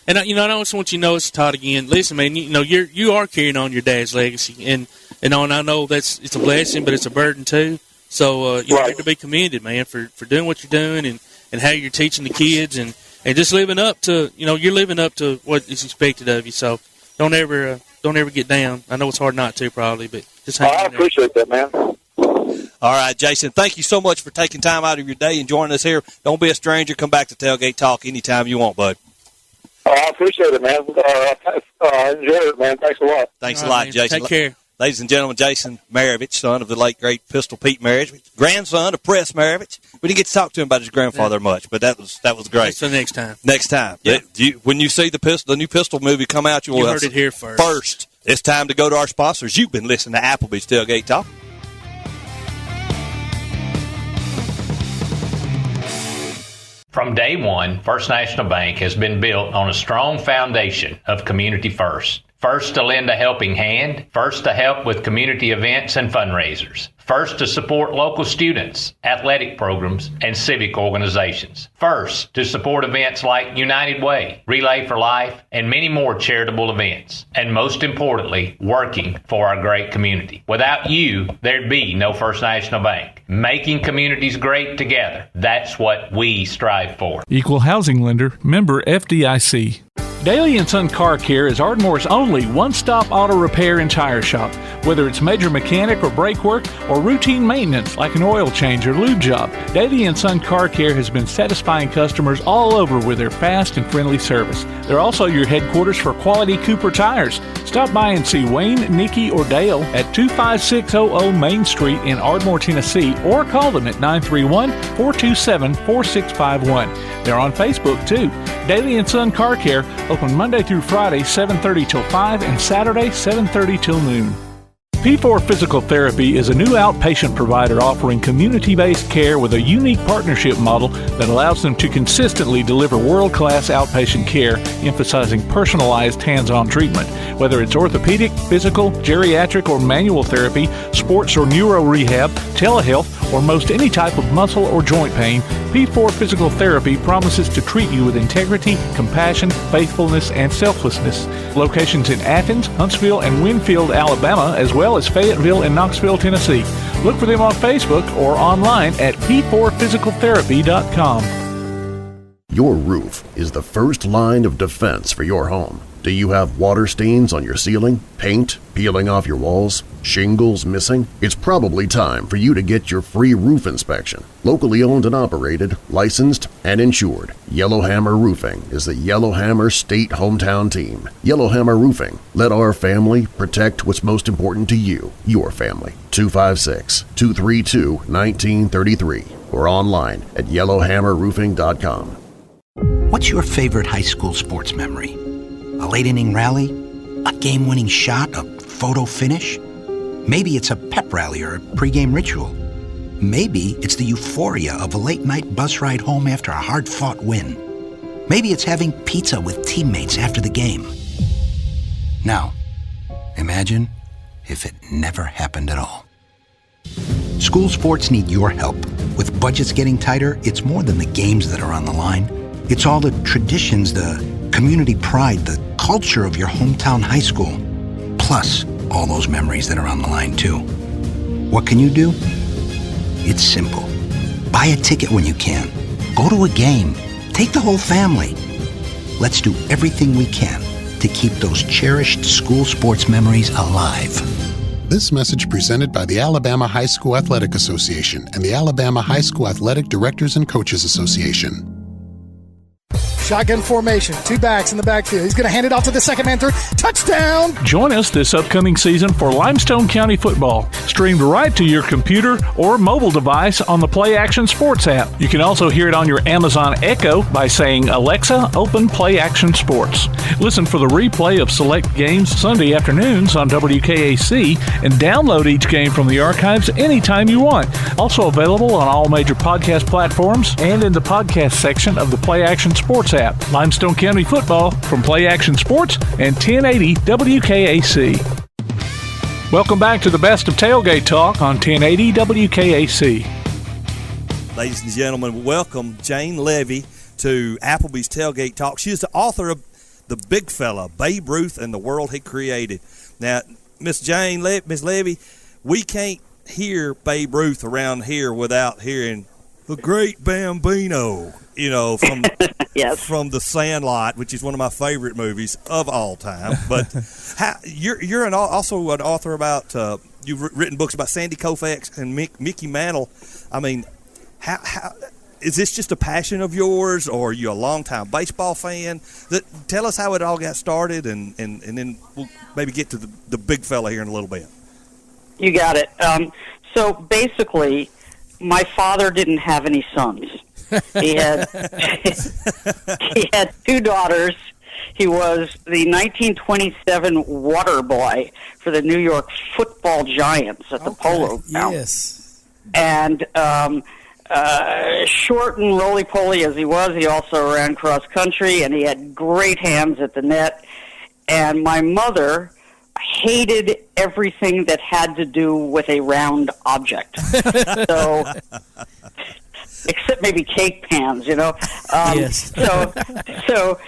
And I just want you to know, it's Todd again. Listen, man, you are carrying on your dad's legacy, and I know it's a blessing, but it's a burden too. So you're to be commended, man, for doing what you're doing and how you're teaching the kids and just living up to you're living up to what is expected of you. So. Don't ever get down. I know it's hard not to, probably, but just hang in there. I appreciate that, man. All right, Jaeson, thank you so much for taking time out of your day and joining us here. Don't be a stranger. Come back to Tailgate Talk anytime you want, bud. I appreciate it, man. Enjoy it, man. Thanks a lot. Thanks a lot, Jaeson. Take care. Ladies and gentlemen, Jaeson Maravich, son of the late, great Pistol Pete Maravich, grandson of Press Maravich. We didn't get to talk to him about his grandfather much, but that was great. That's the next time. Next time. Yeah. When you see the new Pistol movie come out, you heard it here first. It's time to go to our sponsors. You've been listening to Applebee's Tailgate Talk. From day one, First National Bank has been built on a strong foundation of community first. First to lend a helping hand, first to help with community events and fundraisers, first to support local students, athletic programs, and civic organizations, first to support events like United Way, Relay for Life, and many more charitable events, and most importantly, working for our great community. Without you, there'd be no First National Bank. Making communities great together, that's what we strive for. Equal housing lender, member FDIC. Daly & Son Car Care is Ardmore's only one-stop auto repair and tire shop. Whether it's major mechanic or brake work or routine maintenance like an oil change or lube job, Daly & Son Car Care has been satisfying customers all over with their fast and friendly service. They're also your headquarters for quality Cooper tires. Stop by and see Wayne, Nikki, or Dale at 25600 Main Street in Ardmore, Tennessee, or call them at 931-427-4651. They're on Facebook, too. Daly & Son Car Care, open Monday through Friday, 7:30 till 5, and Saturday, 7:30 till noon. P4 Physical Therapy is a new outpatient provider offering community-based care with a unique partnership model that allows them to consistently deliver world-class outpatient care, emphasizing personalized hands-on treatment. Whether it's orthopedic, physical, geriatric, or manual therapy, sports or neuro rehab, telehealth, or most any type of muscle or joint pain, P4 Physical Therapy promises to treat you with integrity, compassion, faithfulness, and selflessness. Locations in Athens, Huntsville, and Winfield, Alabama, as well as Fayetteville and Knoxville, Tennessee. Look for them on Facebook or online at p4physicaltherapy.com. Your roof is the first line of defense for your home. Do you have water stains on your ceiling, paint peeling off your walls, shingles missing? It's probably time for you to get your free roof inspection. Locally owned and operated, licensed, and insured, Yellowhammer Roofing is the Yellowhammer State hometown team. Yellowhammer Roofing. Let our family protect what's most important to you, your family. 256-232-1933 or online at yellowhammerroofing.com. What's your favorite high school sports memory? A late-inning rally? A game-winning shot? A photo finish? Maybe it's a pep rally or a pregame ritual. Maybe it's the euphoria of a late-night bus ride home after a hard-fought win. Maybe it's having pizza with teammates after the game. Now, imagine if it never happened at all. School sports need your help. With budgets getting tighter, it's more than the games that are on the line. It's all the traditions, the community pride, the culture of your hometown high school, plus all those memories that are on the line too. What can you do? It's simple. Buy a ticket when you can. Go to a game. Take the whole family. Let's do everything we can to keep those cherished school sports memories alive. This message presented by the Alabama High School Athletic Association and the Alabama High School Athletic Directors and Coaches Association. Shotgun formation, two backs in the backfield. He's going to hand it off to the second man through. Touchdown! Join us this upcoming season for Limestone County football, streamed right to your computer or mobile device on the Play Action Sports app. You can also hear it on your Amazon Echo by saying, Alexa, open Play Action Sports. Listen for the replay of select games Sunday afternoons on WKAC and download each game from the archives anytime you want. Also available on all major podcast platforms and in the podcast section of the Play Action Sports app. Limestone County football from Play Action Sports and 1080 WKAC. Welcome back to the best of Tailgate Talk on 1080 WKAC. Ladies and gentlemen, welcome Jane Leavy to Applebee's Tailgate Talk. She is the author of The Big Fella, Babe Ruth and the World He Created. Now, Miss Jane, Miss Leavy, we can't hear Babe Ruth around here without hearing the great Bambino, you know, from yes. from The Sandlot, which is one of my favorite movies of all time. But you're also an author about you've written books about Sandy Koufax and Mickey Mantle. I mean, how is this just a passion of yours, or are you a longtime baseball fan? Tell us how it all got started, and then we'll maybe get to the big fella here in a little bit. You got it. So basically, my father didn't have any sons. He had he had two daughters. He was the 1927 water boy for the New York Football Giants at the Polo Grounds. Yes. And short and roly-poly as he was, he also ran cross-country, and he had great hands at the net. And my mother hated everything that had to do with a round object. So, except maybe cake pans, you know. Yes. So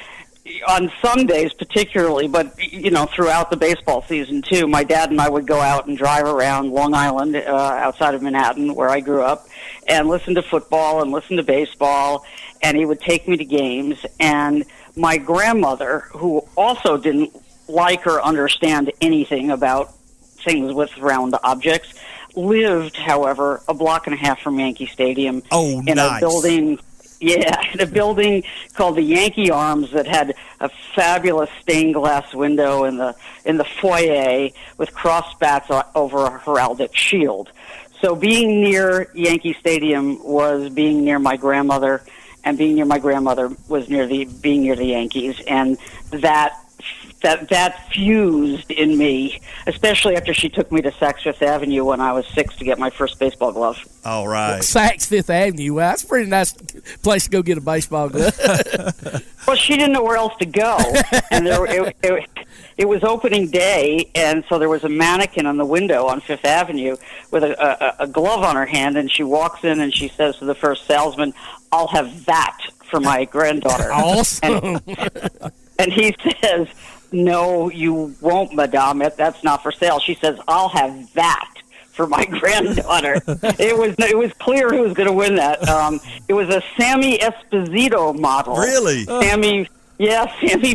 on Sundays particularly, but, you know, throughout the baseball season too, my dad and I would go out and drive around Long Island, outside of Manhattan, where I grew up, and listen to football and listen to baseball, and he would take me to games. And my grandmother, who also didn't like or understand anything about things with round objects, lived, however, a block and a half from Yankee Stadium in a building. Yeah, in a building called the Yankee Arms that had a fabulous stained glass window in the foyer with crossbats over a heraldic shield. So being near Yankee Stadium was being near my grandmother, and being near my grandmother was being near the Yankees, and that fused in me, especially after she took me to Saks Fifth Avenue when I was 6 to get my first baseball glove. All right. Saks Fifth Avenue. Well, that's a pretty nice place to go get a baseball glove. Well, she didn't know where else to go, and it was opening day, and so there was a mannequin on the window on Fifth Avenue with a glove on her hand, and she walks in and she says to the first salesman, "I'll have that for my granddaughter." Awesome. And he says, "No, you won't, madame. That's not for sale." She says, "I'll have that for my granddaughter." It was clear who was going to win that. It was a Sammy Esposito model. Really? Sammy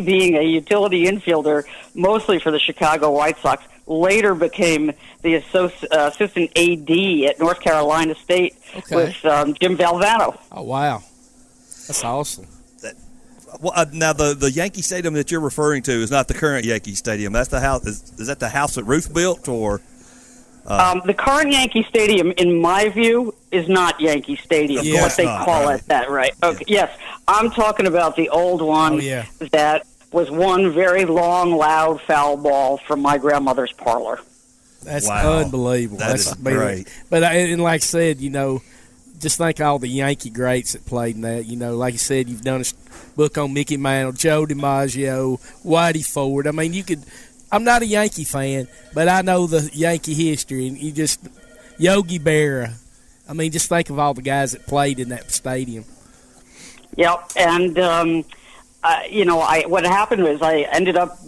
being a utility infielder, mostly for the Chicago White Sox, later became the assistant AD at North Carolina State with Jim Valvano. Oh, wow. That's awesome. Well, now the Yankee Stadium that you're referring to is not the current Yankee Stadium. That's the house. Is that the house that Ruth built, or? The current Yankee Stadium, in my view, is not Yankee Stadium. Yeah, what they call it, that right? Okay, yes, I'm talking about the old one that was one very long, loud foul ball from my grandmother's parlor. That's unbelievable. That's great. But and like I said, just think of all the Yankee greats that played in that. Like you said, you've done a book on Mickey Mantle, Joe DiMaggio, Whitey Ford. I mean, you could. I'm not a Yankee fan, but I know the Yankee history, and Yogi Berra. I mean, just think of all the guys that played in that stadium. Yep, and what happened was I ended up,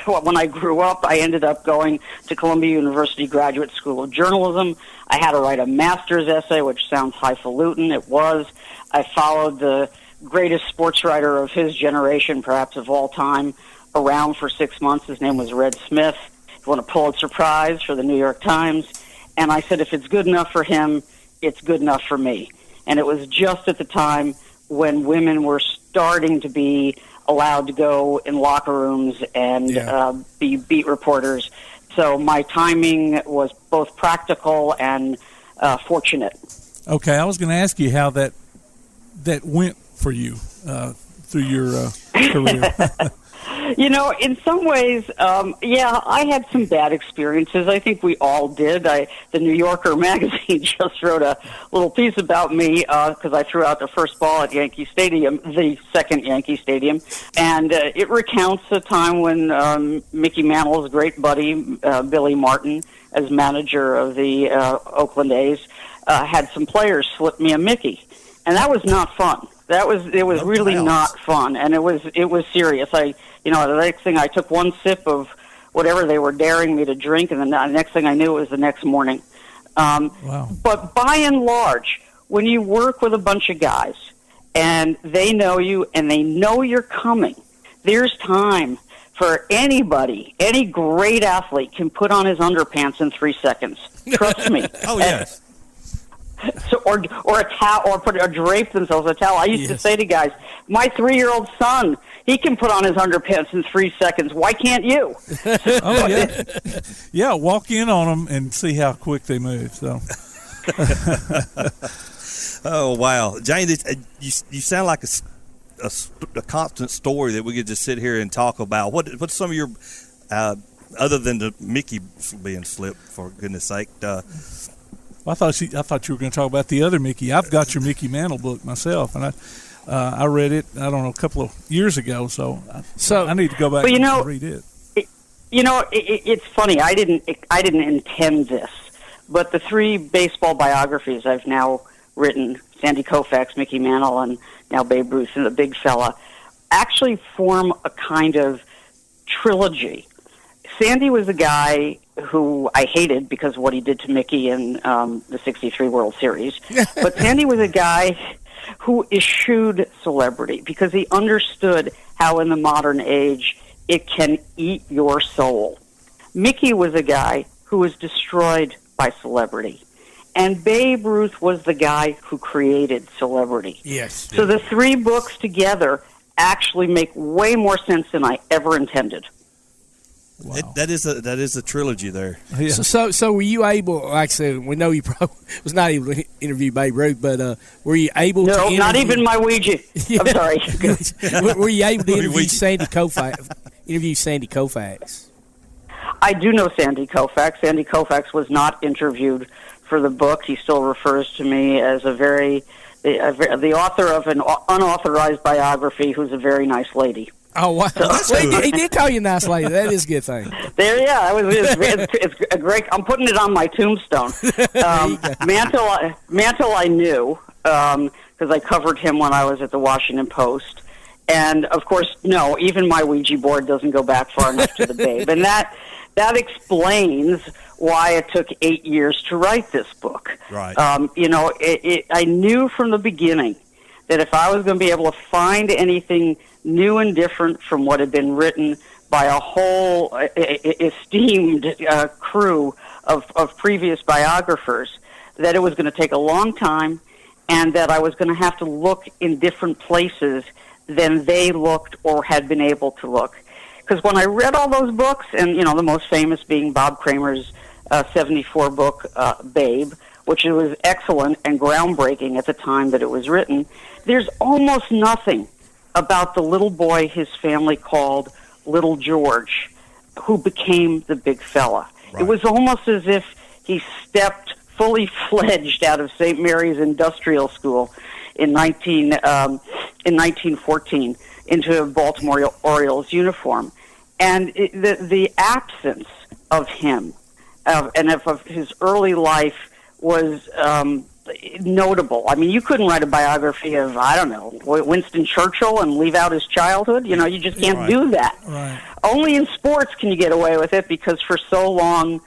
when I grew up, I ended up going to Columbia University Graduate School of Journalism. I had to write a master's essay, which sounds highfalutin. It was. I followed the greatest sports writer of his generation, perhaps of all time, around for 6 months. His name was Red Smith. He won a Pulitzer Prize for the New York Times. And I said, if it's good enough for him, it's good enough for me. And it was just at the time when women were starting to be allowed to go in locker rooms and be beat reporters. So my timing was both practical and fortunate. Okay, I was going to ask you how that went for you through your career. In some ways, I had some bad experiences. I think we all did. The New Yorker magazine just wrote a little piece about me because I threw out the first ball at Yankee Stadium, the second Yankee Stadium, and it recounts a time when Mickey Mantle's great buddy, Billy Martin, as manager of the Oakland A's, had some players slip me a Mickey, and that was not fun. It was really not fun, and it was serious. The next thing I took one sip of whatever they were daring me to drink, and the next thing I knew it was the next morning. Wow. But by and large, when you work with a bunch of guys and they know you and they know you're coming, there's time for anybody. Any great athlete can put on his underpants in 3 seconds. Trust me. Oh, yes. So, or a towel, or drape themselves in a towel. I used to say to guys, my 3-year-old son, he can put on his underpants in 3 seconds. Why can't you? Oh, yeah. Yeah, walk in on them and see how quick they move. So. Oh, wow. Jane, you sound like a constant story that we could just sit here and talk about. What's some of your, other than the Mickey being slipped, for goodness sake, I thought you were going to talk about the other Mickey. I've got your Mickey Mantle book myself, and I read it, I don't know, a couple of years ago, so I need to go back and read it. It's funny. I didn't intend this, but the 3 baseball biographies I've now written, Sandy Koufax, Mickey Mantle, and now Babe Ruth and the big fella, actually form a kind of trilogy. Sandy was a guy who I hated because of what he did to Mickey in the '63 World Series. But Sandy was a guy who eschewed celebrity because he understood how in the modern age it can eat your soul. Mickey was a guy who was destroyed by celebrity. And Babe Ruth was the guy who created celebrity. Yes. So the 3 books together actually make way more sense than I ever intended. Wow. That is a trilogy there. Yeah. So were you able, like I said, we know you probably was not able to interview Babe Ruth, but were you able to interview? No, not even my Ouija. I'm sorry. Were you able to interview Sandy Koufax? I do know Sandy Koufax. Sandy Koufax was not interviewed for the book. He still refers to me as the author of an unauthorized biography who's a very nice lady. Oh, wow. So, He did call you a nice lady. That is a good thing. There, yeah, it's a great. I'm putting it on my tombstone. Mantle, I knew because I covered him when I was at the Washington Post, and of course, no, even my Ouija board doesn't go back far enough to the Babe, and that explains why it took 8 years to write this book. Right. I knew from the beginning that if I was going to be able to find anything new and different from what had been written by a whole esteemed crew of previous biographers, that it was going to take a long time and that I was going to have to look in different places than they looked or had been able to look. Because when I read all those books, and, the most famous being Bob Kramer's 74 book, Babe, which was excellent and groundbreaking at the time that it was written, there's almost nothing about the little boy his family called Little George, who became the big fella. Right. It was almost as if he stepped fully fledged out of St. Mary's Industrial School in 1914 into a Baltimore Orioles uniform. And the absence of him and of his early life was notable. I mean, you couldn't write a biography of, I don't know, Winston Churchill and leave out his childhood. You just can't do that. Right. Only in sports can you get away with it, because for so long,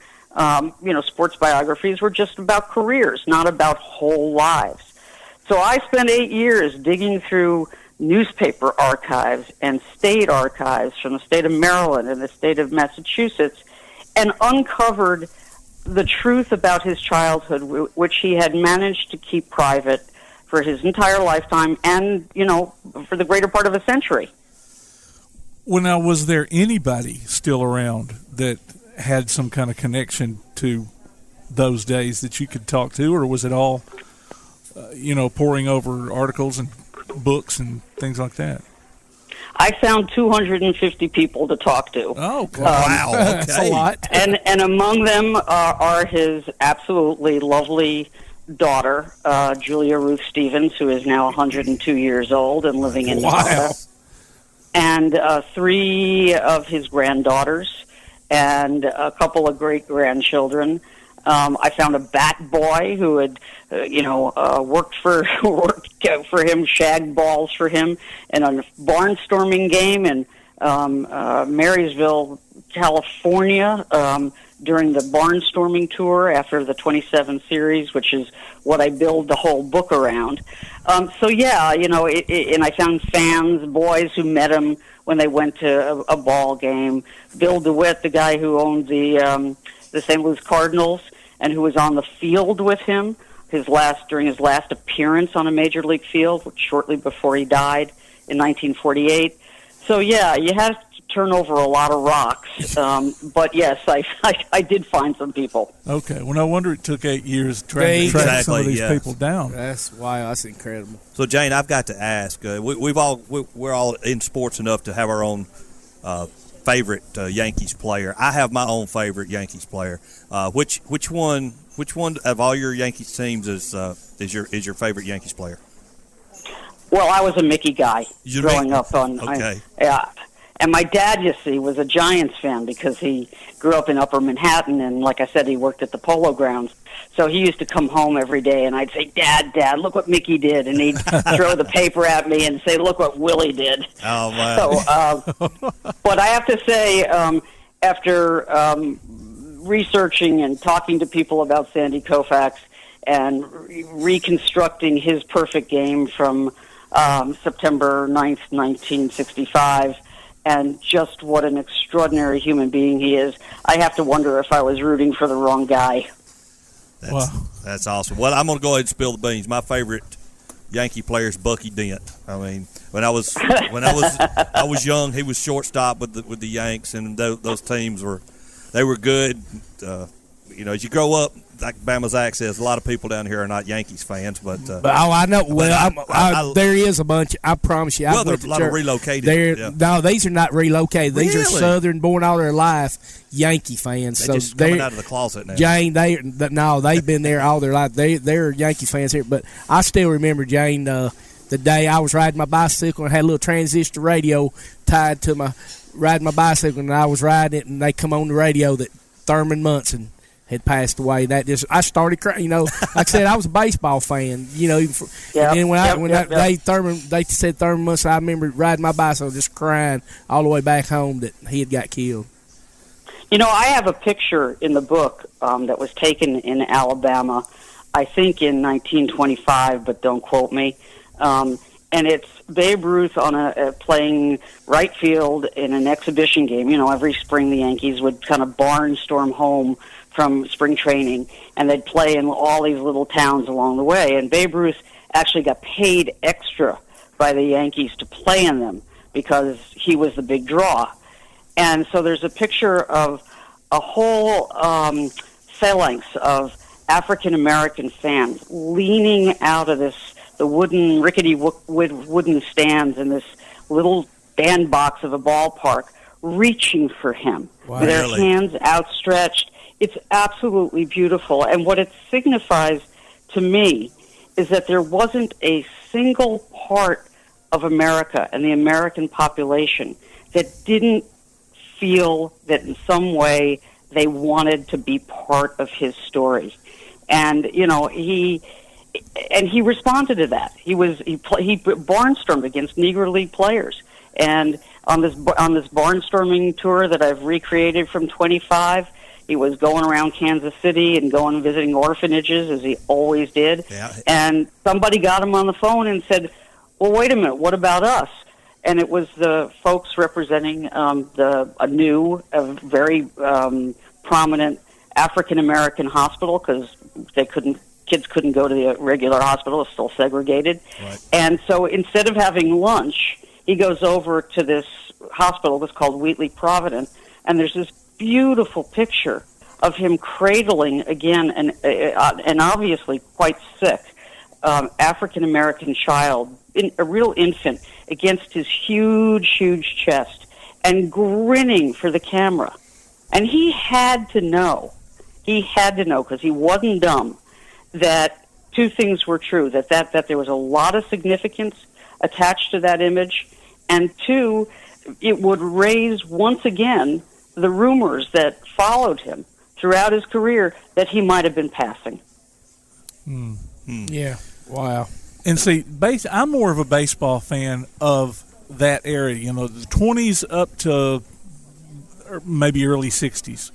sports biographies were just about careers, not about whole lives. So I spent 8 years digging through newspaper archives and state archives from the state of Maryland and the state of Massachusetts, and uncovered the truth about his childhood, which he had managed to keep private for his entire lifetime and, for the greater part of a century. Well, now, was there anybody still around that had some kind of connection to those days that you could talk to, or was it all, poring over articles and books and things like that? I found 250 people to talk to. Oh, wow. Okay. That's a lot. And among them are his absolutely lovely daughter, Julia Ruth Stevens, who is now 102 years old and living in Nevada. And 3 of his granddaughters and a couple of great-grandchildren. I found a bat boy who had, worked for him, shagged balls for him, in a barnstorming game in Marysville, California, during the barnstorming tour after the 27 series, which is what I build the whole book around. And I found fans, boys who met him when they went to a ball game. Bill DeWitt, the guy who owned the St. Louis Cardinals, and who was on the field with him during his last appearance on a major league field, shortly before he died in 1948. So yeah, you had to turn over a lot of rocks. But yes, I did find some people. Okay, well, no wonder it took 8 years to track some of these people down. That's incredible. So Jane, I've got to ask. We're all in sports enough to have our own favorite Yankees player. I have my own favorite Yankees player. Which one of all your Yankees teams is your favorite Yankees player? Well, I was a Mickey guy growing up. Okay. And my dad, you see, was a Giants fan because he grew up in Upper Manhattan, and like I said, he worked at the Polo Grounds. So he used to come home every day, and I'd say, Dad, look what Mickey did. And he'd throw the paper at me and say, look what Willie did. Oh, man. So, but I have to say, after researching and talking to people about Sandy Koufax and reconstructing his perfect game from September 9th, 1965, and just what an extraordinary human being he is, I have to wonder if I was rooting for the wrong guy. That's awesome. Well, I'm going to go ahead and spill the beans. My favorite Yankee player is Bucky Dent. I mean, when I was young, he was shortstop with the Yanks, and those teams were good. As you grow up, like Bama Zach says, a lot of people down here are not Yankees fans, but I know. Well, there is a bunch. I promise you. Well, there's a lot of relocated. No, these are not relocated. These are Southern, born all their life Yankee fans. They're just coming out of the closet now. Jane, they've been there all their life. They're Yankee fans here. But I still remember Jane. the day I was riding my bicycle and had a little transistor radio tied to riding my bicycle, and I was riding it, and they come on the radio that Thurman Munson had passed away. I started crying. Like I said, I was a baseball fan. And then they said Thurman Munson, I remember riding my bicycle just crying all the way back home that he had got killed. I have a picture in the book that was taken in Alabama, I think in 1925, but don't quote me. And it's Babe Ruth on playing right field in an exhibition game. Every spring the Yankees would kind of barnstorm home from spring training, and they'd play in all these little towns along the way. And Babe Ruth actually got paid extra by the Yankees to play in them because he was the big draw. And so there's a picture of a whole phalanx of African-American fans leaning out of the wooden, rickety wooden stands in this little bandbox of a ballpark, reaching for him with their hands outstretched. It's absolutely beautiful. And what it signifies to me is that there wasn't a single part of America and the American population that didn't feel that in some way they wanted to be part of his story. And, he responded to that. He barnstormed against Negro League players. And on this barnstorming tour that I've recreated from 25, he was going around Kansas City and going and visiting orphanages, as he always did. Yeah. And somebody got him on the phone and said, well, wait a minute, what about us? And it was the folks representing a very prominent African-American hospital, because kids couldn't go to the regular hospital. It's still segregated. Right. And so instead of having lunch, he goes over to this hospital that's called Wheatley Providence, and there's this beautiful picture of him cradling again an obviously quite sick African-American child, a real infant, against his huge chest and grinning for the camera. And he had to know, because he wasn't dumb, that two things were true, that there was a lot of significance attached to that image, and two, it would raise once again the rumors that followed him throughout his career that he might have been passing. Yeah, wow. And see, I'm more of a baseball fan of that era, the 20s up to maybe early 60s.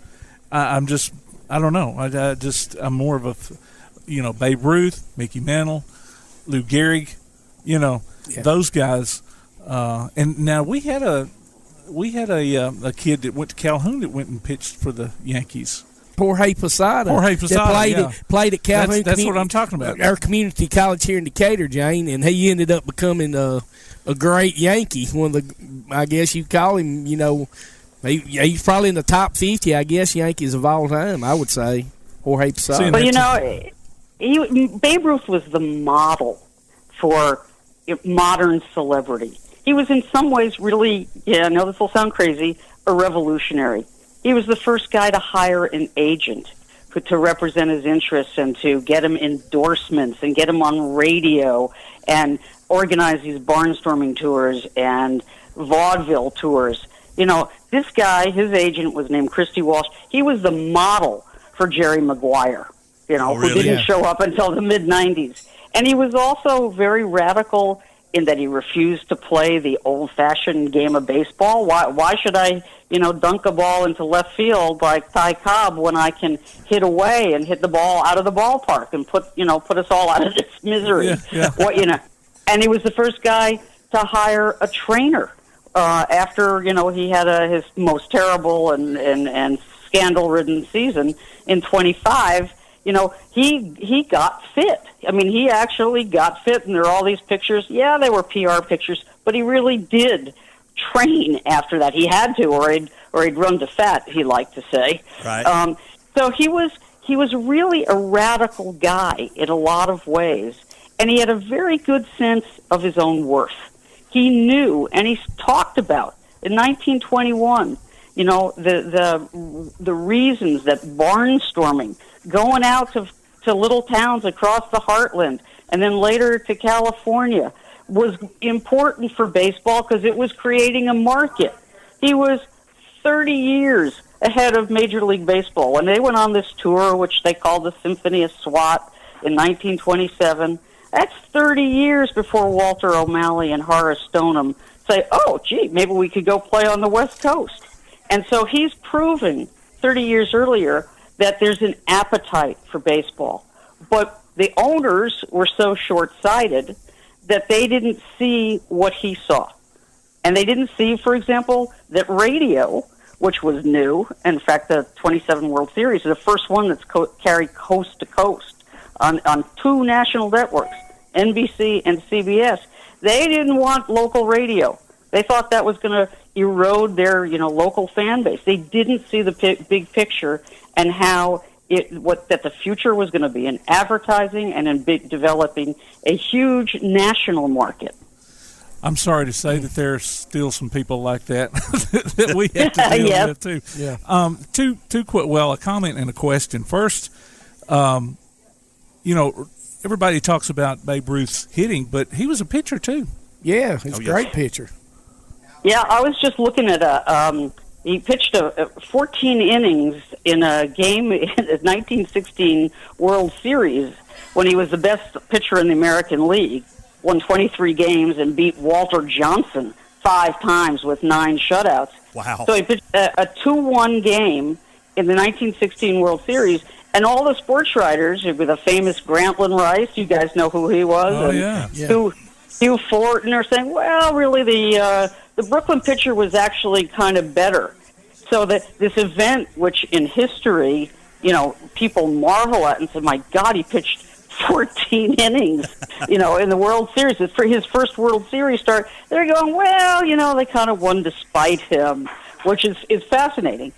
I don't know. I'm more of a, Babe Ruth, Mickey Mantle, Lou Gehrig, those guys. And now we had a kid that went to Calhoun that went and pitched for the Yankees. Jorge Posada. Played at Calhoun. That's what I'm talking about. Our community college here in Decatur, Jane, and he ended up becoming a great Yankee. One of the, I guess you call him, he's probably in the top 50, I guess, Yankees of all time, I would say, Jorge Posada. But, Babe Ruth was the model for modern celebrity. He was in some ways really, I know this will sound crazy, a revolutionary. He was the first guy to hire an agent to represent his interests and to get him endorsements and get him on radio and organize these barnstorming tours and vaudeville tours. This guy, his agent was named Christy Walsh. He was the model for Jerry Maguire, who didn't show up until the mid-'90s. And he was also very radical in that he refused to play the old-fashioned game of baseball. Why should I, dunk a ball into left field like Ty Cobb when I can hit away and hit the ball out of the ballpark and put us all out of this misery? Yeah. And he was the first guy to hire a trainer after he had his most terrible and scandal-ridden season in 25. He got fit. I mean, he actually got fit, and there are all these pictures. Yeah, they were PR pictures, but he really did train after that. He had to, or he'd run to fat, he liked to say. Right. So he was really a radical guy in a lot of ways, and he had a very good sense of his own worth. He knew, and he talked about, in 1921, the reasons that barnstorming, going out to little towns across the heartland, and then later to California, was important for baseball because it was creating a market. He was 30 years ahead of Major League Baseball. When they went on this tour, which they called the Symphony of SWAT in 1927, that's 30 years before Walter O'Malley and Horace Stoneham say, oh, gee, maybe we could go play on the West Coast. And so he's proving 30 years earlier that there's an appetite for baseball. But the owners were so short-sighted that they didn't see what he saw. And they didn't see, for example, that radio, which was new, in fact, the 27 World Series is the first one that's carried coast to coast on two national networks, NBC and CBS. They didn't want local radio. They thought that was going to erode their, local fan base. They didn't see the big picture and how that the future was going to be in advertising and in developing a huge national market. I'm sorry to say that there's still some people like that that we have to deal yes. with too. Yeah. Two quick. Well, a comment and a question. First, everybody talks about Babe Ruth's hitting, but he was a pitcher too. Yeah, he's a great pitcher. Yeah, I was just looking at he pitched 14 innings in a game in the 1916 World Series when he was the best pitcher in the American League. Won 23 games and beat Walter Johnson 5 times with 9 shutouts. Wow. So he pitched a 2-1 game in the 1916 World Series, and all the sports writers, with the famous Grantland Rice, you guys know who he was, Oh, and yeah. Hugh Fortin are saying, well, really the Brooklyn pitcher was actually kind of better. So that this event, which in history, people marvel at and say, my God, he pitched 14 innings, in the World Series. For his first World Series start, they're going, well, they kind of won despite him, which is fascinating.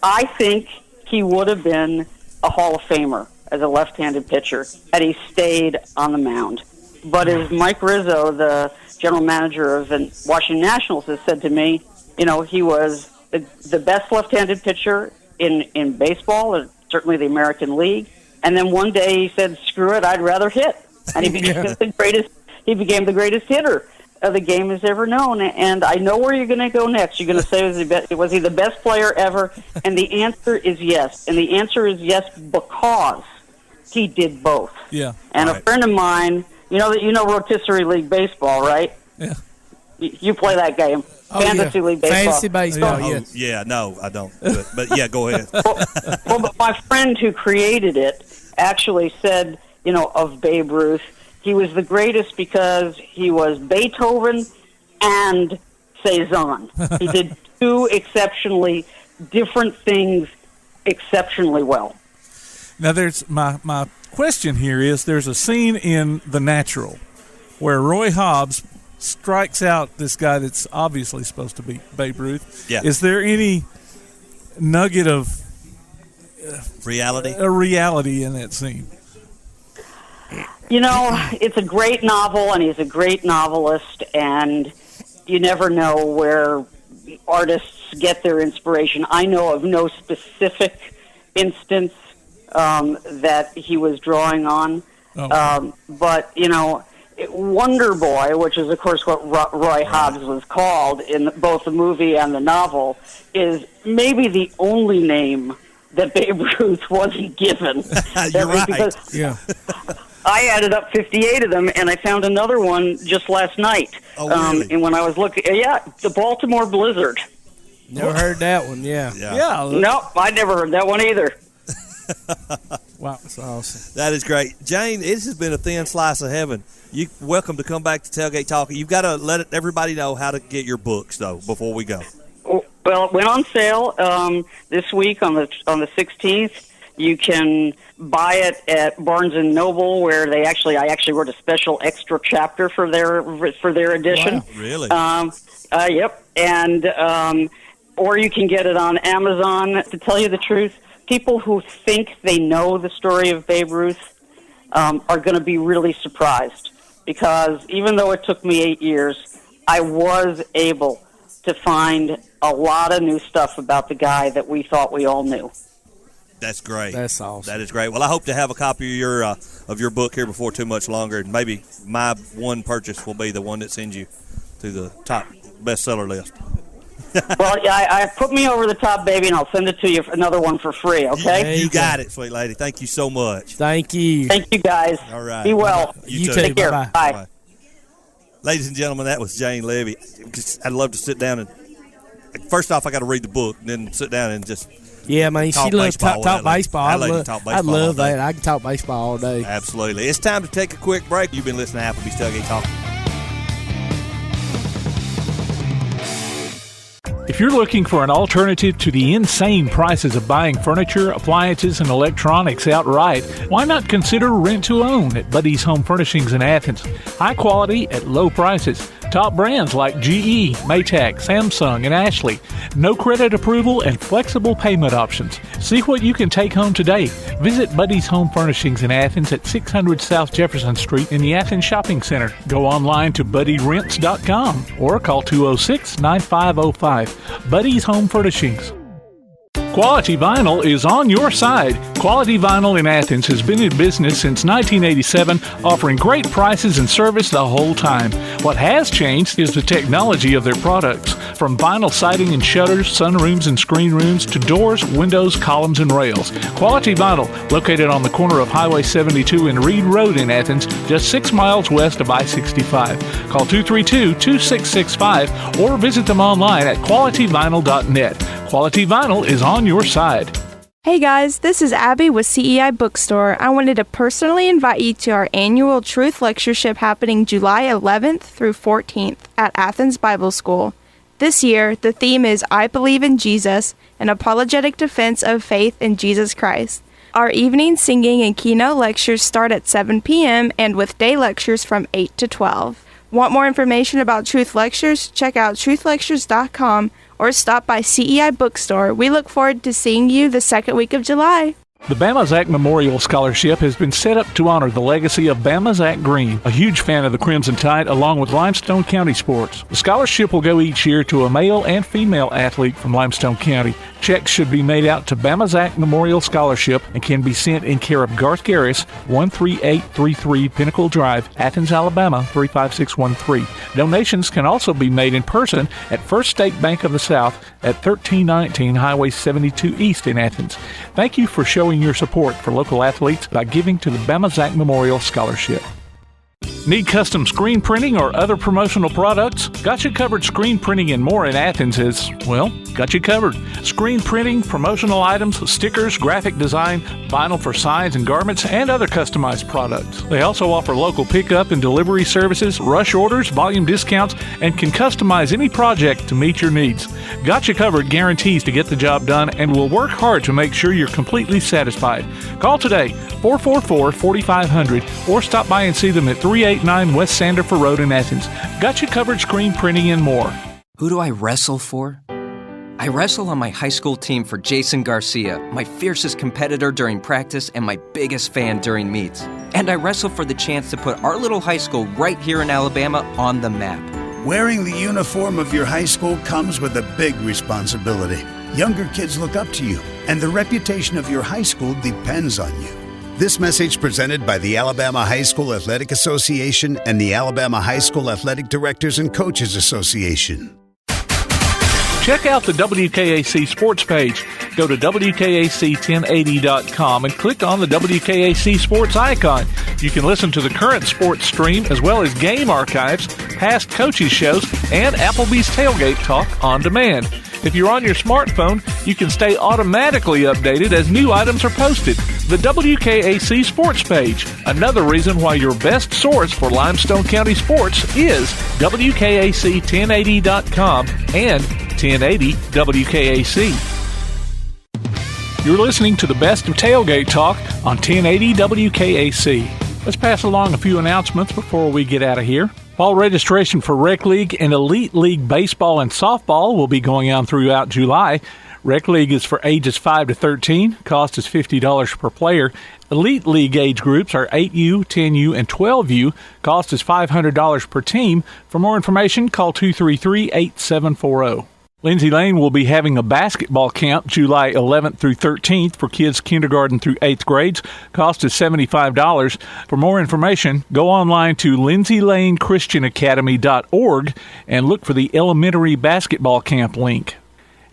I think he would have been a Hall of Famer as a left-handed pitcher had he stayed on the mound. But as Mike Rizzo, the general manager of the Washington Nationals, has said to me, he was the best left-handed pitcher in baseball, or certainly the American League. And then one day he said, "Screw it, I'd rather hit," and he became the greatest. He became the greatest hitter the game has ever known. And I know where you're going to go next. You're going to say, was he the best player ever? And the answer is yes. And the answer is yes because he did both. Yeah. And a friend of mine, you know rotisserie league baseball, right? Yeah. You play that game. Fantasy league baseball. Fantasy baseball, yes. Yeah, no, I don't. But yeah, go ahead. Well, but my friend who created it actually said, of Babe Ruth, he was the greatest because he was Beethoven and Cezanne. He did 2 exceptionally different things exceptionally well. Now, there's my question here is there's a scene in The Natural where Roy Hobbs strikes out this guy that's obviously supposed to be Babe Ruth. Yeah. Is there any nugget of reality in that scene? It's a great novel, and he's a great novelist, and you never know where artists get their inspiration. I know of no specific instance that he was drawing on, but, Wonder Boy, which is, of course, what Roy Hobbs was called in both the movie and the novel, is maybe the only name that Babe Ruth wasn't given. You're right. Because Yeah. I added up 58 of them, and I found another one just last night. Oh, really? And when I was looking, the Baltimore Blizzard. Never heard that one, yeah. No, I never heard that one either. Wow, that's awesome. That is great. Jane, this has been a thin slice of heaven. You're welcome to come back to Tailgate Talk. You've got to let everybody know how to get your books, though, before we go. Well, it went on sale this week on the 16th. You can buy it at Barnes & Noble, where I actually wrote a special extra chapter for their edition. Wow, really? Yep. And or you can get it on Amazon. To tell you the truth, people who think they know the story of Babe Ruth are going to be really surprised, because even though it took me 8 years, I was able to find a lot of new stuff about the guy that we thought we all knew. That's great. That's awesome. That is great. Well, I hope to have a copy of your book here before too much longer, and maybe my one purchase will be the one that sends you to the top bestseller list. Well, I put me over the top, baby, and I'll send it to you, another one for free, okay? You got it, sweet lady. Thank you so much. Thank you. Thank you, guys. All right. Be well. You too. Take care. Bye-bye. Bye. Bye. Ladies and gentlemen, that was Jane Leavy. I'd love to sit down and first off, I got to read the book, and then sit down and just yeah, man. She loves talk baseball. I love that. I can talk baseball all day. Absolutely. It's time to take a quick break. You've been listening to Applebee's Tailgate Talk. If you're looking for an alternative to the insane prices of buying furniture, appliances, and electronics outright, why not consider rent-to-own at Buddy's Home Furnishings in Athens? High quality at low prices. Top brands like GE, Maytag, Samsung, and Ashley. No credit approval and flexible payment options. See what you can take home today. Visit Buddy's Home Furnishings in Athens at 600 South Jefferson Street in the Athens Shopping Center. Go online to buddyrents.com or call 206-9505. Buddy's Home Furnishings. Quality Vinyl is on your side. Quality Vinyl in Athens has been in business since 1987, offering great prices and service the whole time. What has changed is the technology of their products. From vinyl siding and shutters, sunrooms and screen rooms, to doors, windows, columns, and rails. Quality Vinyl, located on the corner of Highway 72 and Reed Road in Athens, just 6 miles west of I-65. Call 232-2665 or visit them online at qualityvinyl.net. Quality Vinyl is on your side. Hey guys, this is Abby with CEI Bookstore. I wanted to personally invite you to our annual Truth Lectureship happening July 11th through 14th at Athens Bible School. This year, the theme is I Believe in Jesus, an apologetic defense of faith in Jesus Christ. Our evening singing and keynote lectures start at 7 p.m. and with day lectures from 8 to 12. Want more information about Truth Lectures? Check out truthlectures.com or stop by CEI Bookstore. We look forward to seeing you the second week of July. The Bama Zach Memorial Scholarship has been set up to honor the legacy of Bama Zach Green, a huge fan of the Crimson Tide, along with Limestone County sports. The scholarship will go each year to a male and female athlete from Limestone County. Checks should be made out to Bama Zach Memorial Scholarship and can be sent in care of Garth Garris, 13833 Pinnacle Drive, Athens, Alabama, 35613. Donations can also be made in person at First State Bank of the South at 1319 Highway 72 East in Athens. Thank you for showing your support for local athletes by giving to the Bama Zach Memorial Scholarship. Need custom screen printing or other promotional products? Got You Covered Screen Printing and More in Athens is, well, got you covered. Screen printing, promotional items, stickers, graphic design, vinyl for signs and garments, and other customized products. They also offer local pickup and delivery services, rush orders, volume discounts, and can customize any project to meet your needs. Got You Covered guarantees to get the job done and will work hard to make sure you're completely satisfied. Call today, 444-4500, or stop by and see them at 389 West Sandifer Road in Athens. Got You Covered Screen Printing and More. Who do I wrestle for? I wrestle on my high school team for Jason Garcia, my fiercest competitor during practice and my biggest fan during meets. And I wrestle for the chance to put our little high school right here in Alabama on the map. Wearing the uniform of your high school comes with a big responsibility. Younger kids look up to you, and the reputation of your high school depends on you. This message presented by the Alabama High School Athletic Association and the Alabama High School Athletic Directors and Coaches Association. Check out the WKAC sports page. Go to WKAC1080.com and click on the WKAC sports icon. You can listen to the current sports stream as well as game archives, past coaches shows, and Applebee's Tailgate Talk on demand. If you're on your smartphone, you can stay automatically updated as new items are posted. The WKAC sports page. Another reason why your best source for Limestone County sports is WKAC1080.com and 1080 WKAC. You're listening to the best of Tailgate Talk on 1080 WKAC. Let's pass along a few announcements before we get out of here. Fall registration for Rec League and Elite League baseball and softball will be going on throughout July. Rec League is for ages 5 to 13. Cost is $50 per player. Elite League age groups are 8U, 10U, and 12U. Cost is $500 per team. For more information, call 233-8740. Lindsay Lane will be having a basketball camp July 11th through 13th for kids kindergarten through 8th grades. Cost is $75. For more information, go online to lindsaylanechristianacademy.org and look for the elementary basketball camp link.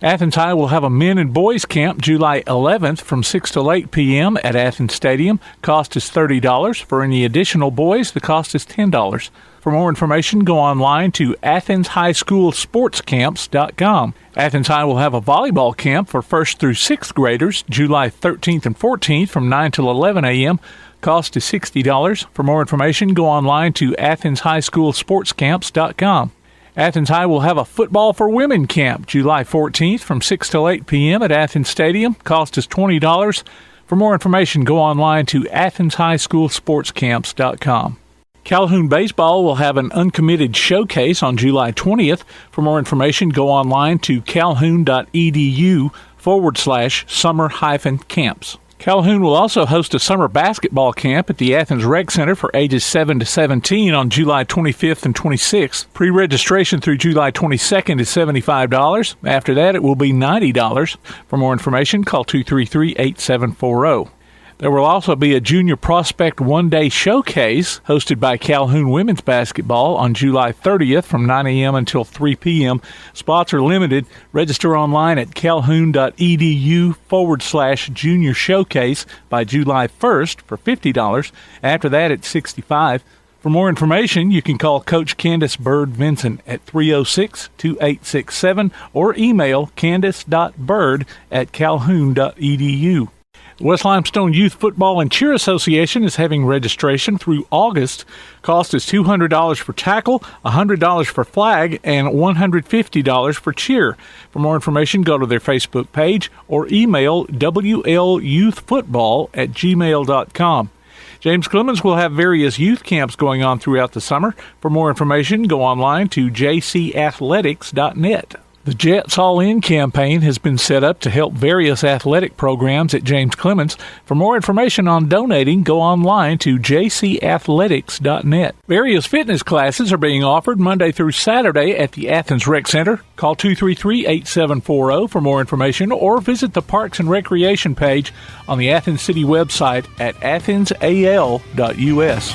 Athens High will have a men and boys camp July 11th from 6 to 8 p.m. at Athens Stadium. Cost is $30. For any additional boys, the cost is $10. For more information, go online to athenshighschoolsportscamps.com. Athens High will have a volleyball camp for 1st through 6th graders July 13th and 14th from 9 till 11 a.m. Cost is $60. For more information, go online to athenshighschoolsportscamps.com. Athens High will have a football for women camp July 14th from 6 till 8 p.m. at Athens Stadium. Cost is $20. For more information, go online to athenshighschoolsportscamps.com. Calhoun Baseball will have an uncommitted showcase on July 20th. For more information, go online to calhoun.edu/summer-camps. Calhoun will also host a summer basketball camp at the Athens Rec Center for ages 7 to 17 on July 25th and 26th. Pre-registration through July 22nd is $75. After that, it will be $90. For more information, call 233-8740. There will also be a Junior Prospect one-day showcase hosted by Calhoun Women's Basketball on July 30th from 9 a.m. until 3 p.m. Spots are limited. Register online at calhoun.edu/junior showcase by July 1st for $50. After that, it's $65. For more information, you can call Coach Candace Bird Vincent at 306-2867 or email candace.bird@calhoun.edu. The West Limestone Youth Football and Cheer Association is having registration through August. Cost is $200 for tackle, $100 for flag, and $150 for cheer. For more information, go to their Facebook page or email wlyouthfootball@gmail.com. James Clemens will have various youth camps going on throughout the summer. For more information, go online to jcathletics.net. The Jets All-In campaign has been set up to help various athletic programs at James Clemens. For more information on donating, go online to jcathletics.net. Various fitness classes are being offered Monday through Saturday at the Athens Rec Center. Call 233-8740 for more information or visit the Parks and Recreation page on the Athens City website at athensal.us.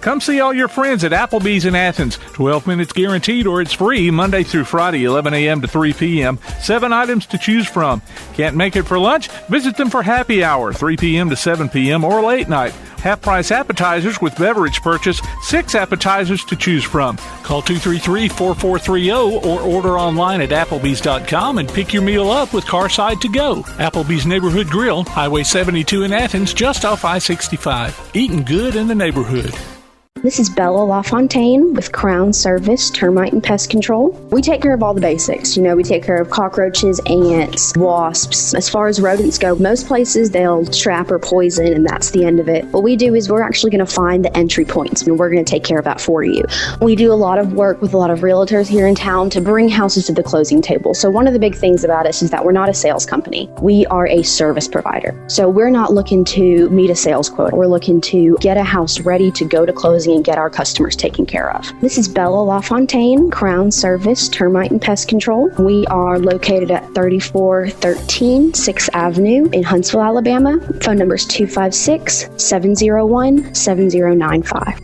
Come see all your friends at Applebee's in Athens. 12 minutes guaranteed or it's free Monday through Friday, 11 a.m. to 3 p.m. 7 items to choose from. Can't make it for lunch? Visit them for happy hour, 3 p.m. to 7 p.m. or late night. Half-price appetizers with beverage purchase, 6 appetizers to choose from. Call 233-4430 or order online at applebees.com and pick your meal up with Carside to Go. Applebee's Neighborhood Grill, Highway 72 in Athens, just off I-65. Eating good in the neighborhood. This is Bella LaFontaine with Crown Service Termite and Pest Control. We take care of all the basics. We take care of cockroaches, ants, wasps. As far as rodents go, most places they'll trap or poison, and that's the end of it. What we do is we're actually going to find the entry points, and we're going to take care of that for you. We do a lot of work with a lot of realtors here in town to bring houses to the closing table. So one of the big things about us is that we're not a sales company. We are a service provider. So we're not looking to meet a sales quota. We're looking to get a house ready to go to closing and get our customers taken care of. This is Bella LaFontaine, Crown Service Termite and Pest Control. We are located at 3413 6th Avenue in Huntsville, Alabama. Phone number is 256-701-7095.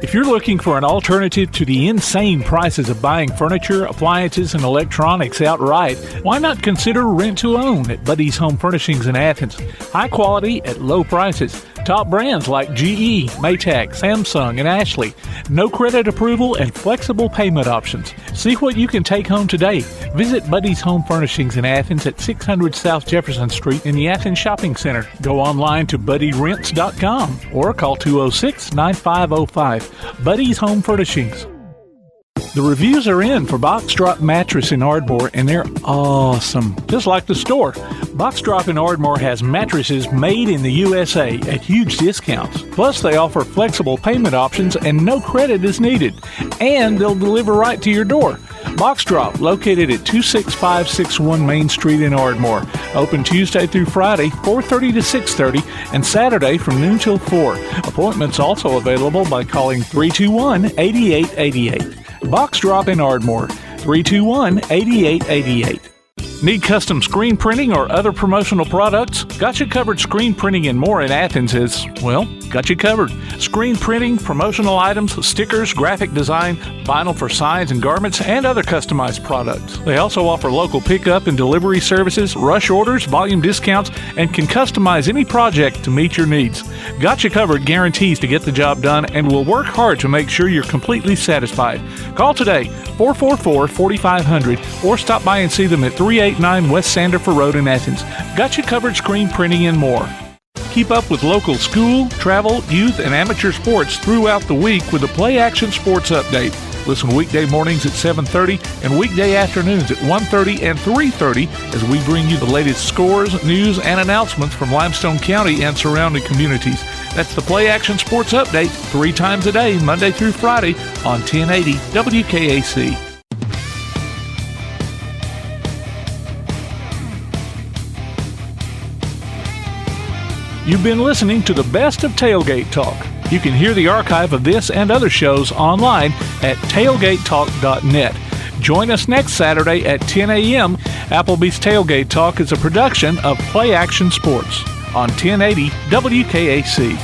If you're looking for an alternative to the insane prices of buying furniture, appliances, and electronics outright, why not consider rent-to-own at Buddy's Home Furnishings in Athens? High quality at low prices. Top brands like GE, Maytag, Samsung, and Ashley. No credit approval and flexible payment options. See what you can take home today. Visit Buddy's Home Furnishings in Athens at 600 South Jefferson Street in the Athens Shopping Center. Go online to buddyrents.com or call 206-9505. Buddy's Home Furnishings. The reviews are in for Box Drop Mattress in Ardmore, and they're awesome, just like the store. Box Drop in Ardmore has mattresses made in the USA at huge discounts. Plus, they offer flexible payment options and no credit is needed. And they'll deliver right to your door. Box Drop, located at 26561 Main Street in Ardmore. Open Tuesday through Friday, 4:30 to 6:30, and Saturday from noon till 4. Appointments also available by calling 321-8888. Box Drop in Ardmore, 321-8888. Need custom screen printing or other promotional products? Got You Covered Screen Printing and More in Athens is, well, got you covered. Screen printing, promotional items, stickers, graphic design, vinyl for signs and garments, and other customized products. They also offer local pickup and delivery services, rush orders, volume discounts, and can customize any project to meet your needs. Got You Covered guarantees to get the job done and will work hard to make sure you're completely satisfied. Call today, 444-4500, or stop by and see them at 389 West Sandifer Road in Athens. Got You Covered Screen Printing and More. Keep up with local school, travel, youth, and amateur sports throughout the week with the Play Action Sports Update. Listen weekday mornings at 7:30 and weekday afternoons at 1:30 and 3:30 as we bring you the latest scores, news, and announcements from Limestone County and surrounding communities. That's the Play Action Sports Update 3 times a day, Monday through Friday on 1080 WKAC. You've been listening to the best of Tailgate Talk. You can hear the archive of this and other shows online at tailgatetalk.net. Join us next Saturday at 10 a.m. Applebee's Tailgate Talk is a production of Play Action Sports on 1080 WKAC.